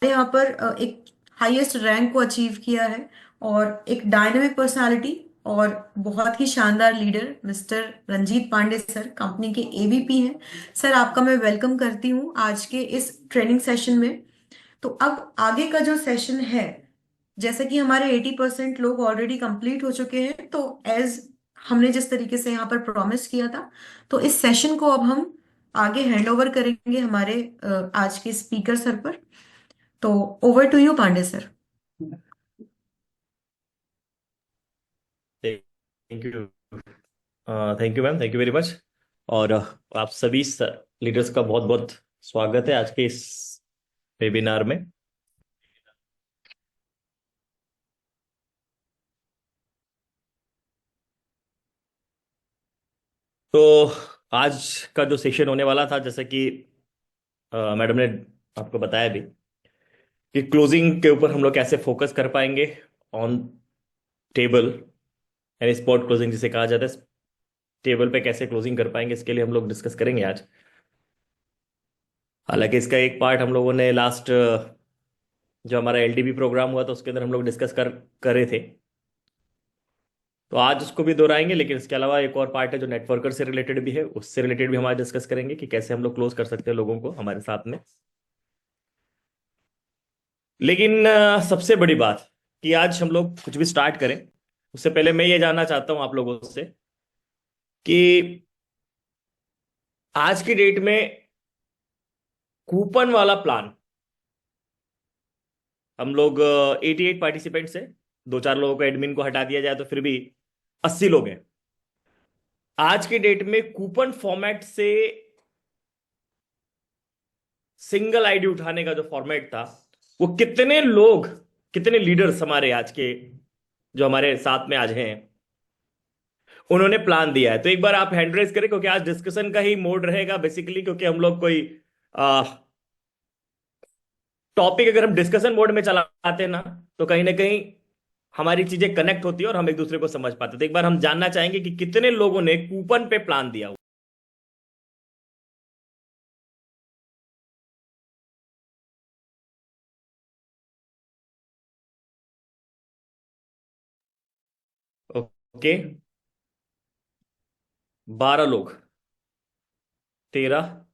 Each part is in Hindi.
यहाँ पर एक हाईएस्ट रैंक को अचीव किया है, और एक डायनामिक पर्सनालिटी और बहुत ही शानदार leader mister Ranjeet Pande sir, company के एवीपी हैं। सर, आपका मैं वेलकम करती हूँ आज के इस ट्रेनिंग सेशन में। तो अब आगे का जो सेशन है, जैसे कि हमारे 80% लोग ऑलरेडी कंप्लीट हो चुके हैं, तो एज हमने जिस तरीके से यहाँ पर प्रॉमिस किया था, तो इस सेशन को अब हम आगे हैंड ओवर करेंगे हमारे आज के स्पीकर सर पर। तो over to you Pande sir. Thank you. Thank you ma'am, thank you very much. और आप सभी लीडर्स का बहुत बहुत स्वागत है आज के इस वेबिनार में। तो आज का जो सेशन होने वाला था, जैसे कि मैडम ने आपको बताया भी कि क्लोजिंग के ऊपर हम लोग कैसे फोकस कर पाएंगे ऑन टेबल, यानी स्पॉट क्लोजिंग जिसे कहा जाता है, टेबल पे कैसे क्लोजिंग कर पाएंगे, इसके लिए हम लोग डिस्कस करेंगे आज। हालांकि इसका एक पार्ट हम लोगों ने लास्ट जो हमारा एलडीबी प्रोग्राम हुआ था उसके अंदर हम लोग डिस्कस कर रहे थे, तो आज उसको भी दोहराएंगे। लेकिन इसके अलावा एक और पार्ट है जो नेटवर्कर से रिलेटेड भी है, उससे रिलेटेड भी हम आज डिस्कस करेंगे कि कैसे हम लोग क्लोज कर सकते हैं लोगों को हमारे साथ में। लेकिन सबसे बड़ी बात कि आज हम लोग कुछ भी स्टार्ट करें उससे पहले मैं ये जानना चाहता हूं आप लोगों से कि आज की डेट में कूपन वाला प्लान, हम लोग 88 पार्टिसिपेंट्स है, दो चार लोगों को एडमिन को हटा दिया जाए तो फिर भी 80 लोग हैं। आज की डेट में कूपन फॉर्मेट से सिंगल आईडी उठाने का जो फॉर्मेट था, वो कितने लोग, कितने लीडर्स हमारे आज के जो हमारे साथ में आज हैं उन्होंने प्लान दिया है। तो एक बार आप हैंड रेज करें, क्योंकि आज डिस्कशन का ही मोड रहेगा बेसिकली, क्योंकि हम लोग कोई टॉपिक अगर हम डिस्कशन मोड में चलाते हैं ना, तो कहीं ना कहीं हमारी चीजें कनेक्ट होती है और हम एक दूसरे को समझ पाते हैं। तो एक बार हम जानना चाहेंगे कि कितने लोगों ने कूपन पे प्लान दिया। ओके, 12 लोग, 13,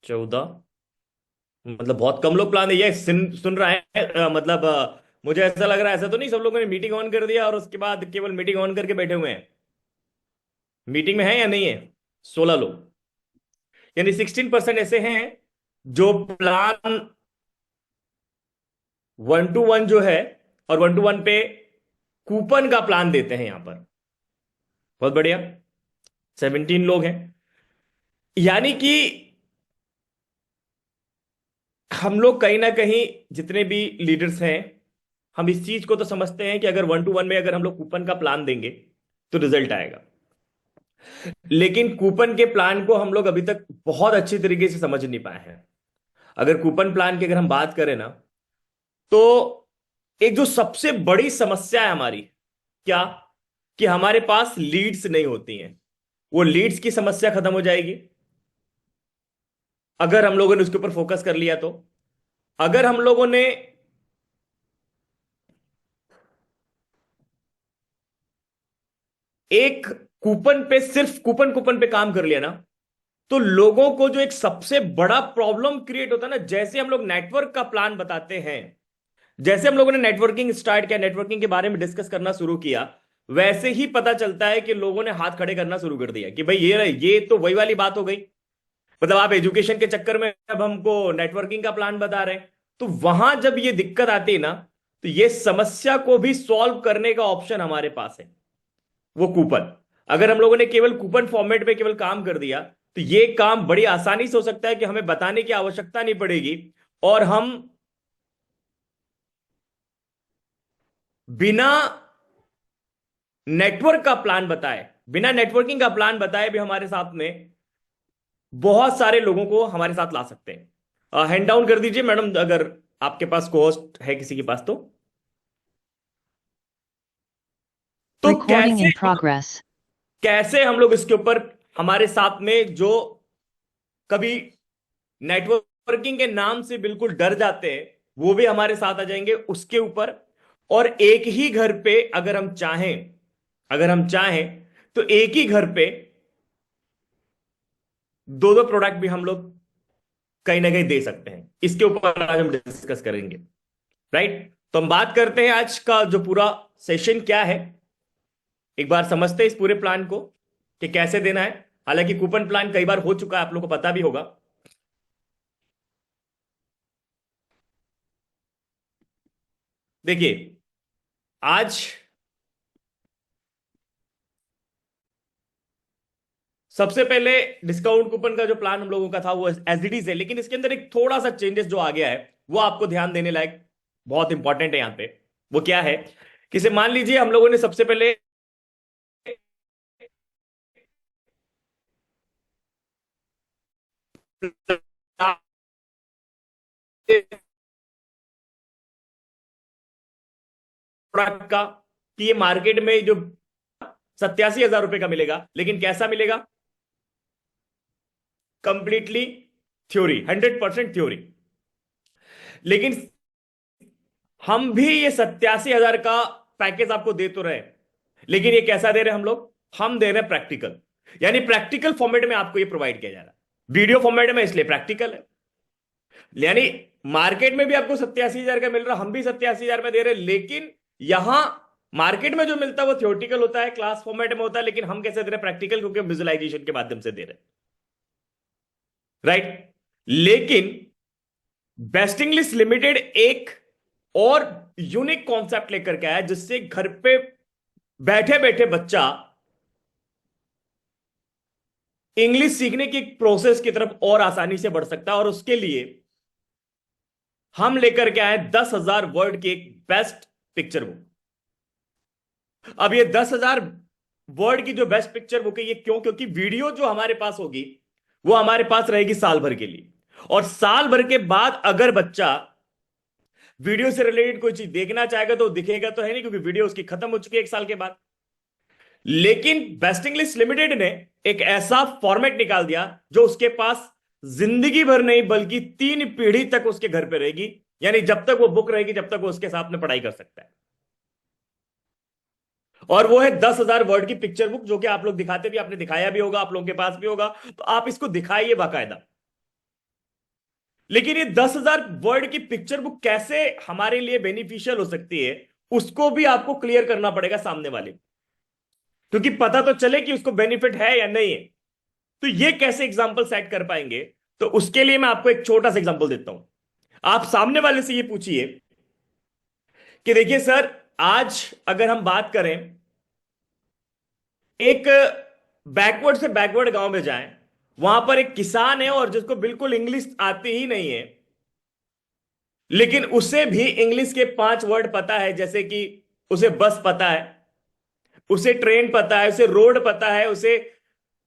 14, मतलब बहुत कम लोग प्लान, ये सुन रहा है मतलब मुझे ऐसा लग रहा है, ऐसा तो नहीं सब लोगों ने मीटिंग ऑन कर दिया और उसके बाद केवल मीटिंग ऑन करके बैठे हुए हैं। मीटिंग में है या नहीं है? 16 लोग, यानी 16% ऐसे हैं जो प्लान 1-to-1 जो है, और 1-to-1 पे कूपन का प्लान देते हैं यहां पर। बहुत बढ़िया, 17 लोग हैं। यानी कि हम लोग कहीं ना कहीं जितने भी लीडर्स हैं, हम इस चीज को तो समझते हैं कि अगर 1-to-1 में अगर हम लोग कूपन का प्लान देंगे तो रिजल्ट आएगा। लेकिन कूपन के प्लान को हम लोग अभी तक बहुत अच्छी तरीके से समझ नहीं पाए हैं। अगर कूपन प्लान की अगर हम बात करें ना, तो एक जो सबसे बड़ी समस्या है हमारी, क्या, कि हमारे पास लीड्स नहीं होती हैं। वो लीड्स की समस्या खत्म हो जाएगी अगर हम लोगों ने उसके ऊपर फोकस कर लिया। तो अगर हम लोगों ने एक कूपन पे, सिर्फ कूपन कूपन पे काम कर लिया ना, तो लोगों को जो एक सबसे बड़ा प्रॉब्लम क्रिएट होता है ना, जैसे हम लोग नेटवर्क का प्लान बताते हैं, जैसे हम लोगों ने नेटवर्किंग स्टार्ट किया, नेटवर्किंग के बारे में डिस्कस करना शुरू किया, वैसे ही पता चलता है कि लोगों ने हाथ खड़े करना शुरू कर दिया कि भाई ये तो वही वाली बात हो गई। मतलब आप एजुकेशन के चक्कर में अब हमको नेटवर्किंग का प्लान बता रहे हैं। तो वहां जब ये दिक्कत आती है ना, तो ये समस्या को भी सॉल्व करने का ऑप्शन हमारे पास है, वो कूपन। अगर हम लोगों ने केवल कूपन फॉर्मेट पे केवल काम कर दिया, तो ये काम बड़ी आसानी से हो सकता है कि हमें बताने की आवश्यकता नहीं पड़ेगी, और हम बिना नेटवर्क का प्लान बताए, बिना नेटवर्किंग का प्लान बताए भी हमारे साथ में बहुत सारे लोगों को हमारे साथ ला सकते हैं। हैंड डाउन कर दीजिए मैडम, अगर आपके पास कोहोस्ट है किसी के पास तो Recording in progress. कैसे हम लोग इसके ऊपर, हमारे साथ में जो कभी नेटवर्किंग के नाम से बिल्कुल डर जाते हैं, वो भी हमारे साथ आ जाएंगे उसके ऊपर। और एक ही घर पे अगर हम चाहें तो एक ही घर पे दो दो प्रोडक्ट भी हम लोग कहीं ना कहीं दे सकते हैं। इसके ऊपर आज हम डिस्कस करेंगे, राइट? तो हम बात करते हैं आज का जो पूरा सेशन क्या है। एक बार समझते हैं इस पूरे प्लान को कि कैसे देना है। हालांकि कूपन प्लान कई बार हो चुका है, आप लोग को पता भी होगा। देखिए, आज सबसे पहले डिस्काउंट कूपन का जो प्लान हम लोगों का था वो एज इट इज है, लेकिन इसके अंदर एक थोड़ा सा चेंजेस जो आ गया है वो आपको ध्यान देने लायक बहुत इंपॉर्टेंट है यहां पे। वो क्या है कि से मान लीजिए हम लोगों ने सबसे पहले प्रोडक्ट का कि ये मार्केट में जो 87,000 रुपए का मिलेगा, लेकिन कैसा मिलेगा? Completely theory, 100% theory. लेकिन हम भी ये 87,000 का पैकेज आपको दे तो रहे, लेकिन ये कैसा दे रहे हैं हम लोग? हम दे रहे हैं प्रैक्टिकल, यानी प्रैक्टिकल फॉर्मेट में आपको ये प्रोवाइड किया जा रहा है। वीडियो फॉर्मेट में इसलिए प्रैक्टिकल है, यानी मार्केट में भी आपको 87,000 का मिल रहा, हम भी 87,000 में दे रहे हैं, लेकिन यहां मार्केट में जो मिलता है वो थियोरटिकल होता है, क्लास फॉर्मेट में होता है, लेकिन हम कैसे दे रहे हैं? प्रैक्टिकल, क्योंकि विजुअलाइजेशन के माध्यम से दे रहे हैं, राइट? लेकिन बेस्ट इंग्लिश लिमिटेड एक और यूनिक कॉन्सेप्ट लेकर के आया, जिससे घर पे बैठे बैठे बच्चा इंग्लिश सीखने की प्रोसेस की तरफ और आसानी से बढ़ सकता है। और उसके लिए हम लेकर के आए 10,000 वर्ड की एक बेस्ट पिक्चर बुक। अब ये 10,000 वर्ड की जो बेस्ट पिक्चर बुक है, ये क्यों? क्योंकि वीडियो जो हमारे पास होगी वो हमारे पास रहेगी साल भर के लिए, और साल भर के बाद अगर बच्चा वीडियो से रिलेटेड कोई चीज देखना चाहेगा तो दिखेगा तो है नहीं, क्योंकि वीडियो उसकी खत्म हो चुकी है 1 साल के बाद। लेकिन बेस्ट इंग्लिश लिमिटेड ने एक ऐसा फॉर्मेट निकाल दिया जो उसके पास जिंदगी भर नहीं बल्कि 3 पीढ़ी तक उसके घर पे रहेगी, यानी जब तक वो बुक रहेगी जब तक वो उसके साथ में पढ़ाई कर सकता है। और वो है 10,000 वर्ड की पिक्चर बुक, जो कि आप लोग दिखाते भी, आपने दिखाया भी होगा, आप लोगों के पास भी होगा, तो आप इसको दिखाइए बाकायदा। लेकिन ये 10,000 वर्ड की पिक्चर बुक कैसे हमारे लिए बेनिफिशियल हो सकती है, उसको भी आपको क्लियर करना पड़ेगा सामने वाले को, क्योंकि पता तो चले कि उसको बेनिफिट है या नहीं है। तो ये कैसे एग्जाम्पल सेट कर पाएंगे? तो उसके लिए मैं आपको एक छोटा सा एग्जाम्पल देता हूं। आप सामने वाले से ये पूछिए कि देखिए सर, आज अगर हम बात करें, एक बैकवर्ड से बैकवर्ड गांव में जाएं, वहां पर एक किसान है और जिसको बिल्कुल इंग्लिश आती ही नहीं है, लेकिन उसे भी इंग्लिश के 5 वर्ड पता है, जैसे कि उसे बस पता है, उसे ट्रेन पता है, उसे रोड पता है, उसे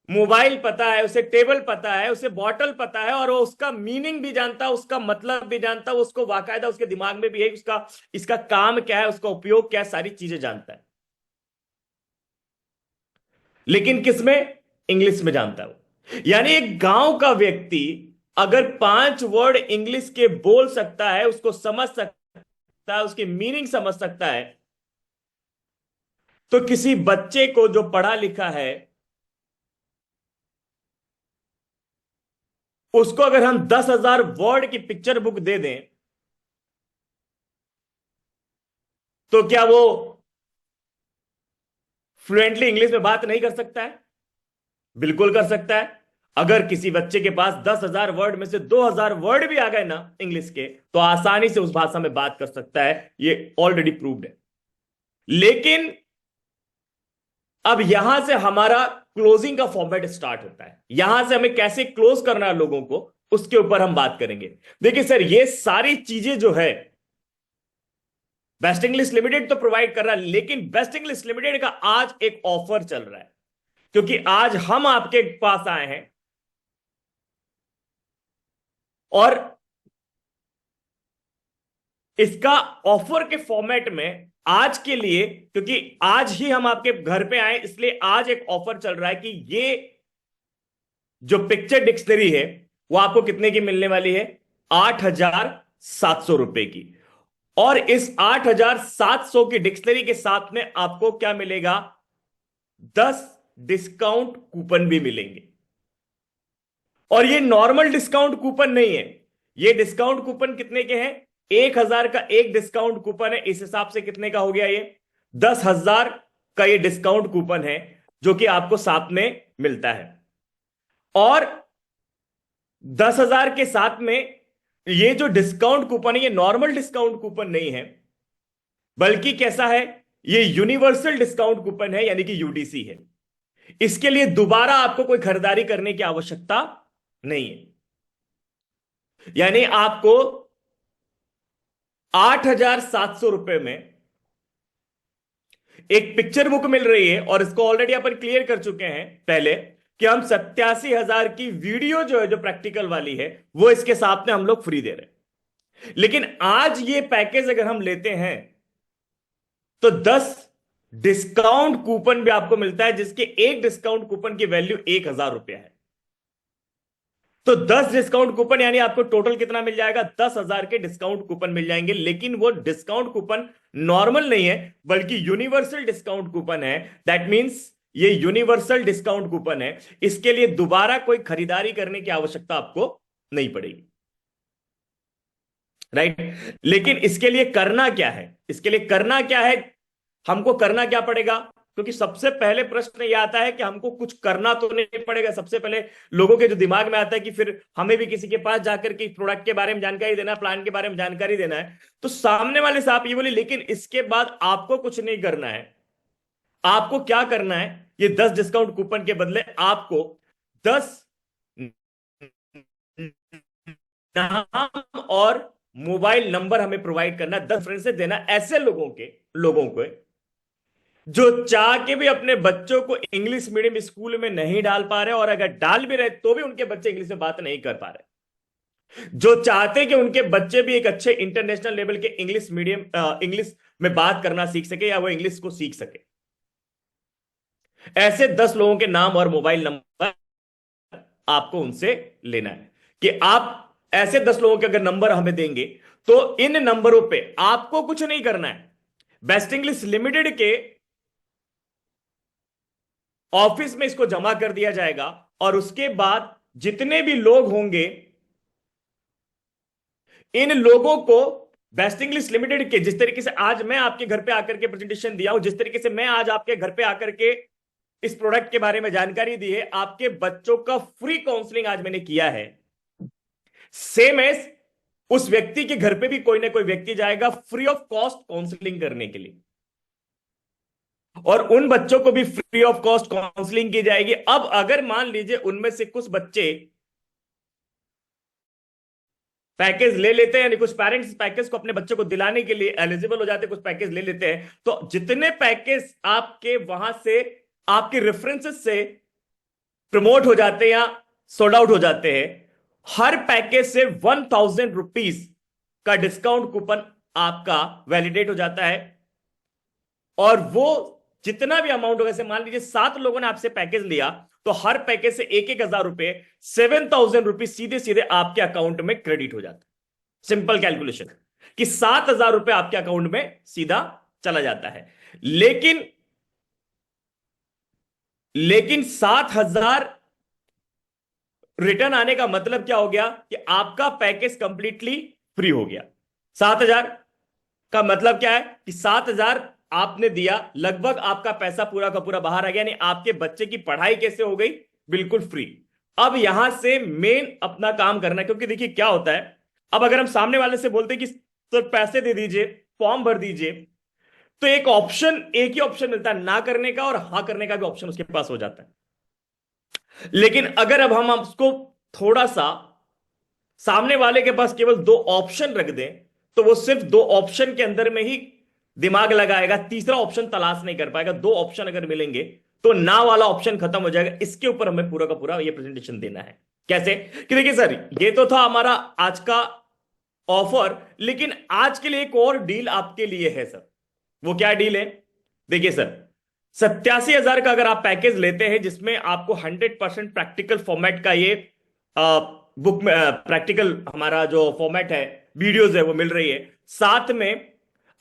मोबाइल पता है, उसे टेबल पता है, उसे बॉटल पता है, और वो उसका मीनिंग भी जानता है, उसका मतलब भी जानता है, उसको बाकायदा उसके दिमाग में भी है उसका इसका काम क्या है, उसका उपयोग क्या है, सारी चीजें जानता है। लेकिन किसमें? इंग्लिश में जानता है वो। यानी एक गांव का व्यक्ति अगर 5 वर्ड इंग्लिश के बोल सकता है, उसको समझ सकता है, उसकी मीनिंग समझ सकता है, तो किसी बच्चे को जो पढ़ा लिखा है उसको अगर हम 10,000 वर्ड की पिक्चर बुक दे दें, तो क्या वो फ्लुएंटली इंग्लिश में बात नहीं कर सकता है? बिल्कुल कर सकता है। अगर किसी बच्चे के पास 10,000 वर्ड में से 2,000 वर्ड भी आ गए ना इंग्लिश के, तो आसानी से उस भाषा में बात कर सकता है, ये ऑलरेडी प्रूव्ड है। लेकिन अब यहां से हमारा क्लोजिंग का फॉर्मेट स्टार्ट होता है। यहां से हमें कैसे क्लोज करना है लोगों को, उसके ऊपर हम बात करेंगे। देखिए सर, ये सारी चीजें जो है बेस्ट इंग्लिश लिमिटेड तो प्रोवाइड कर रहा है, लेकिन बेस्ट इंग्लिश लिमिटेड का आज एक ऑफर चल रहा है, क्योंकि आज हम आपके पास आए हैं और इसका ऑफर के फॉर्मेट में आज के लिए, क्योंकि आज ही हम आपके घर पे आए, इसलिए आज एक ऑफर चल रहा है कि ये जो पिक्चर डिक्शनरी है वो आपको कितने की मिलने वाली है? 8,700 रुपए की। और इस 8,700 की डिक्शनरी के साथ में आपको क्या मिलेगा? 10 डिस्काउंट कूपन भी मिलेंगे। और ये नॉर्मल डिस्काउंट कूपन नहीं है। ये डिस्काउंट कूपन कितने के हैं? 1,000 का एक डिस्काउंट कूपन है। इस हिसाब से कितने का हो गया ये? 10,000 का ये डिस्काउंट कूपन है जो कि आपको साथ में मिलता है। और 10,000 के साथ में ये जो डिस्काउंट कूपन है, ये नॉर्मल डिस्काउंट कूपन नहीं है, बल्कि कैसा है? ये यूनिवर्सल डिस्काउंट कूपन है, यानी कि यूडीसी है। इसके लिए दोबारा आपको कोई खरीदारी करने की आवश्यकता नहीं है। यानी आपको 8,700 रुपए में एक पिक्चर बुक मिल रही है। और इसको ऑलरेडी अपन क्लियर कर चुके हैं पहले कि हम 87,000 की वीडियो जो है, जो प्रैक्टिकल वाली है, वो इसके साथ में हम लोग फ्री दे रहे हैं। लेकिन आज ये पैकेज अगर हम लेते हैं तो 10 डिस्काउंट कूपन भी आपको मिलता है, जिसके एक डिस्काउंट कूपन की वैल्यू 1,000 रुपया है। तो 10 डिस्काउंट कूपन यानी आपको टोटल कितना मिल जाएगा? 10,000 के डिस्काउंट कूपन मिल जाएंगे। लेकिन वो डिस्काउंट कूपन नॉर्मल नहीं है, बल्कि यूनिवर्सल डिस्काउंट कूपन है। दैट मीन्स ये यूनिवर्सल डिस्काउंट कूपन है। इसके लिए दोबारा कोई खरीदारी करने की आवश्यकता आपको नहीं पड़ेगी, राइट? लेकिन इसके लिए करना क्या है? इसके लिए करना क्या है? हमको करना क्या पड़ेगा? क्योंकि सबसे पहले प्रश्न यह आता है कि हमको कुछ करना तो नहीं पड़ेगा। सबसे पहले लोगों के जो दिमाग में आता है कि फिर हमें भी किसी के पास जाकर के प्रोडक्ट के बारे में जानकारी देना, प्लान के बारे में जानकारी देना है। तो सामने वाले से आप ये बोले, लेकिन इसके बाद आपको कुछ नहीं करना है। आपको क्या करना है? ये 10 डिस्काउंट कूपन के बदले आपको 10 नाम और मोबाइल नंबर हमें प्रोवाइड करना, 10 रेफरेंसेस देना ऐसे लोगों को जो चाह के भी अपने बच्चों को इंग्लिश मीडियम स्कूल में नहीं डाल पा रहे, और अगर डाल भी रहे तो भी उनके बच्चे इंग्लिश में बात नहीं कर पा रहे, जो चाहते कि उनके बच्चे भी एक अच्छे इंटरनेशनल लेवल के इंग्लिश में बात करना सीख सके, या वो इंग्लिश को सीख सके। ऐसे 10 लोगों के नाम और मोबाइल नंबर आपको उनसे लेना है कि आप ऐसे 10 लोगों के अगर नंबर हमें देंगे तो इन नंबरों पे आपको कुछ नहीं करना है। बेस्ट इंग्लिश लिमिटेड के ऑफिस में इसको जमा कर दिया जाएगा, और उसके बाद जितने भी लोग होंगे, इन लोगों को बेस्ट इंग्लिश लिमिटेड के, जिस तरीके से आज मैं आपके घर पे आकर के प्रेजेंटेशन दिया हूं, जिस तरीके से मैं आज आपके घर पे आकर के इस प्रोडक्ट के बारे में जानकारी दी है, आपके बच्चों का फ्री काउंसलिंग आज मैंने किया है। सेम एज उस व्यक्ति के घर पे भी कोई ना कोई व्यक्ति जाएगा फ्री ऑफ कॉस्ट काउंसलिंग करने के लिए, और उन बच्चों को भी फ्री ऑफ कॉस्ट काउंसलिंग की जाएगी। अब अगर मान लीजिए उनमें से कुछ बच्चे पैकेज ले लेते हैं, यानी कुछ पेरेंट्स पैकेज को अपने बच्चे को दिलाने के लिए एलिजिबल हो जाते हैं, कुछ पैकेज ले लेते हैं, तो जितने पैकेज आपके वहां से, आपके रेफरेंसेस से प्रमोट हो जाते हैं या सोल्ड आउट हो जाते हैं, हर पैकेज से 1,000 रुपीज का डिस्काउंट कूपन आपका वैलिडेट हो जाता है। और वो जितना भी अमाउंट होगा, जैसे मान लीजिए 7 लोगों ने आपसे पैकेज लिया, तो हर पैकेज से 1,000 रुपए, 7,000 रुपीज सीधे सीधे आपके अकाउंट में क्रेडिट हो जाता है। सिंपल कैलकुलेशन कि 7,000 रुपए आपके अकाउंट में सीधा चला जाता है। लेकिन 7,000 रिटर्न आने का मतलब क्या हो गया? कि आपका पैकेज कंप्लीटली फ्री हो गया। 7,000 का मतलब क्या है? कि 7,000 आपने दिया, लगभग आपका पैसा पूरा का पूरा बाहर आ गया। यानी आपके बच्चे की पढ़ाई कैसे हो गई? बिल्कुल फ्री। अब यहां से मेन अपना काम करना है, क्योंकि देखिए क्या होता है, अब अगर हम सामने वाले से बोलते कि सर पैसे दे दीजिए, फॉर्म भर दीजिए, तो एक ही ऑप्शन मिलता है ना करने का, और हां करने का भी ऑप्शन उसके पास हो जाता है। लेकिन अगर अब हम उसको थोड़ा सा सामने वाले के पास केवल 2 ऑप्शन रख दें, तो वो सिर्फ 2 ऑप्शन के अंदर में ही दिमाग लगाएगा, तीसरा ऑप्शन तलाश नहीं कर पाएगा। 2 ऑप्शन अगर मिलेंगे तो ना वाला ऑप्शन खत्म हो जाएगा। इसके ऊपर हमें पूरा का पूरा ये प्रेजेंटेशन देना है। कैसे? कि देखिए सर, ये तो था हमारा आज का ऑफर, लेकिन आज के लिए एक और डील आपके लिए है सर। वो क्या डील है? देखिए सर, 87,000 का अगर आप पैकेज लेते हैं, जिसमें आपको 100% प्रैक्टिकल फॉर्मेट का ये बुक में प्रैक्टिकल हमारा जो फॉर्मेट है, वीडियोज है, वो मिल रही है। साथ में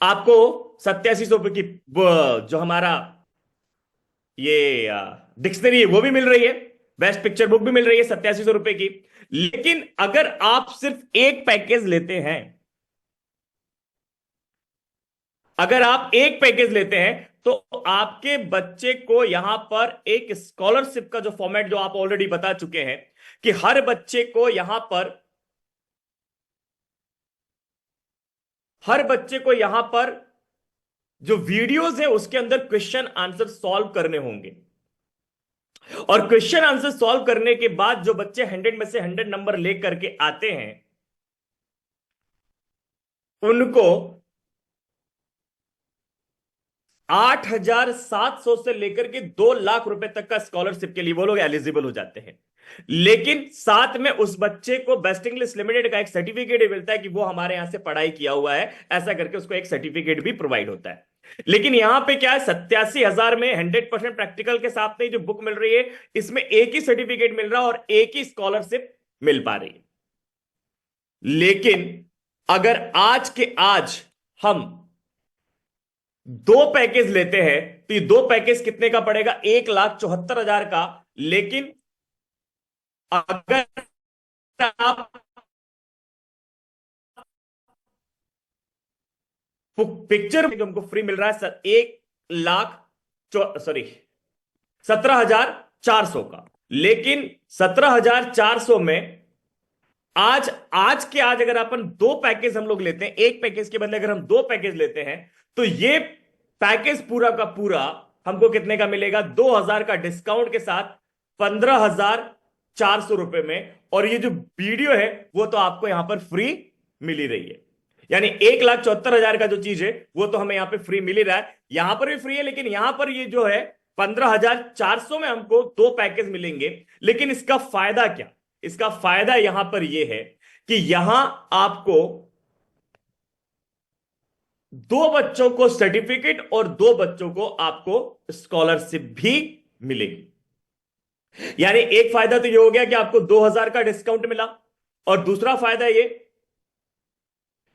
आपको 8700 रुपए की जो हमारा ये डिक्शनरी है वो भी मिल रही है, बेस्ट पिक्चर बुक भी मिल रही है 8700 रुपए की। लेकिन अगर आप सिर्फ एक पैकेज लेते हैं, अगर आप एक पैकेज लेते हैं, तो आपके बच्चे को यहां पर एक स्कॉलरशिप का जो फॉर्मेट जो आप ऑलरेडी बता चुके हैं कि हर बच्चे को यहां पर जो वीडियोस है उसके अंदर क्वेश्चन आंसर सॉल्व करने होंगे। और क्वेश्चन आंसर सॉल्व करने के बाद जो बच्चे 100 में से 100 नंबर लेकर के आते हैं, उनको 8700 से लेकर के 2 लाख रुपए तक का स्कॉलरशिप के लिए वो लोग एलिजिबल हो जाते हैं। लेकिन साथ में उस बच्चे को बेस्ट इंग्लिश लिमिटेड का एक सर्टिफिकेट मिलता है कि वो हमारे यहां से पढ़ाई किया हुआ है, ऐसा करके उसको एक सर्टिफिकेट भी प्रोवाइड होता है। लेकिन यहां पे क्या है, 87,000 में 100% प्रैक्टिकल के साथ में जो बुक मिल रही है, इसमें एक ही सर्टिफिकेट मिल रहा है और एक ही स्कॉलरशिप मिल पा रही है। लेकिन अगर आज के आज हम दो पैकेज लेते हैं, तो ये दो पैकेज कितने का पड़ेगा? 1,74,000 का। लेकिन अगर आप पिक्चर हमको फ्री मिल रहा है सर 1 लाख 17,400 का। लेकिन 17,400 में आज आज के आज अगर अपन दो पैकेज हम लोग लेते हैं, एक पैकेज के बदले अगर हम दो पैकेज लेते हैं, तो ये पैकेज पूरा का पूरा हमको कितने का मिलेगा? 2,000 का डिस्काउंट के साथ 15,400 रुपए में। और ये जो वीडियो है वो तो आपको यहां पर फ्री मिल ही रही है। यानी 1,74,000 का जो चीज है वो तो हमें यहां पे फ्री मिल ही रहा है, यहां पर भी फ्री है। लेकिन यहां पर ये जो है 15,400 में हमको दो पैकेज मिलेंगे। लेकिन इसका फायदा क्या? इसका फायदा यहां पर यह है कि यहां आपको दो बच्चों को सर्टिफिकेट और दो बच्चों को आपको स्कॉलरशिप भी मिलेगी। यानी एक फायदा तो ये हो गया कि आपको 2,000 का डिस्काउंट मिला, और दूसरा फायदा ये,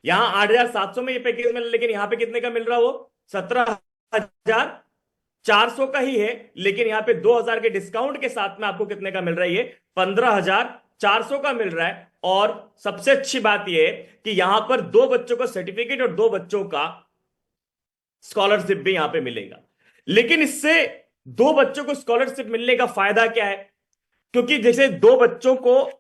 यहां 8,700 में ये पैकेज मिला, लेकिन यहां पे कितने का मिल रहा? वो 17,400 का ही है। लेकिन यहां पे 2,000 के डिस्काउंट के साथ में आपको कितने का मिल रहा है? ये 15,400 का मिल रहा है। और सबसे अच्छी बात यह है कि यहां पर दो बच्चों को सर्टिफिकेट और दो बच्चों का स्कॉलरशिप भी यहां पे मिलेगा। लेकिन इससे दो बच्चों को स्कॉलरशिप मिलने का फायदा क्या है? क्योंकि जैसे दो बच्चों को,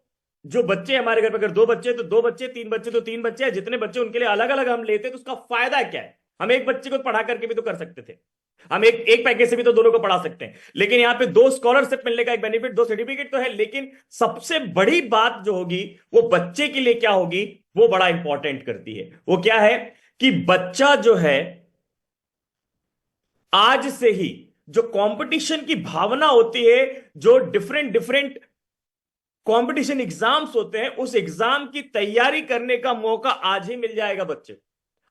जो बच्चे हमारे घर पर अगर दो बच्चे तो दो बच्चे, तीन बच्चे तो तीन बच्चे हैं, जितने बच्चे उनके लिए अलग अलग हम लेते, तो उसका फायदा क्या है? हम एक बच्चे को पढ़ा करके भी तो कर सकते थे, हम एक पैकेज से भी तो दोनों को पढ़ा सकते हैं। लेकिन यहां पे दो स्कॉलरशिप मिलने का एक बेनिफिट, दो सर्टिफिकेट तो है, लेकिन सबसे बड़ी बात जो होगी वो बच्चे के लिए क्या होगी, वो बड़ा इंपॉर्टेंट करती है। वो क्या है कि बच्चा जो है आज से ही जो कंपटीशन की भावना होती है, जो डिफरेंट डिफरेंट कंपटीशन एग्जाम्स होते हैं, उस एग्जाम की तैयारी करने का मौका आज ही मिल जाएगा बच्चे।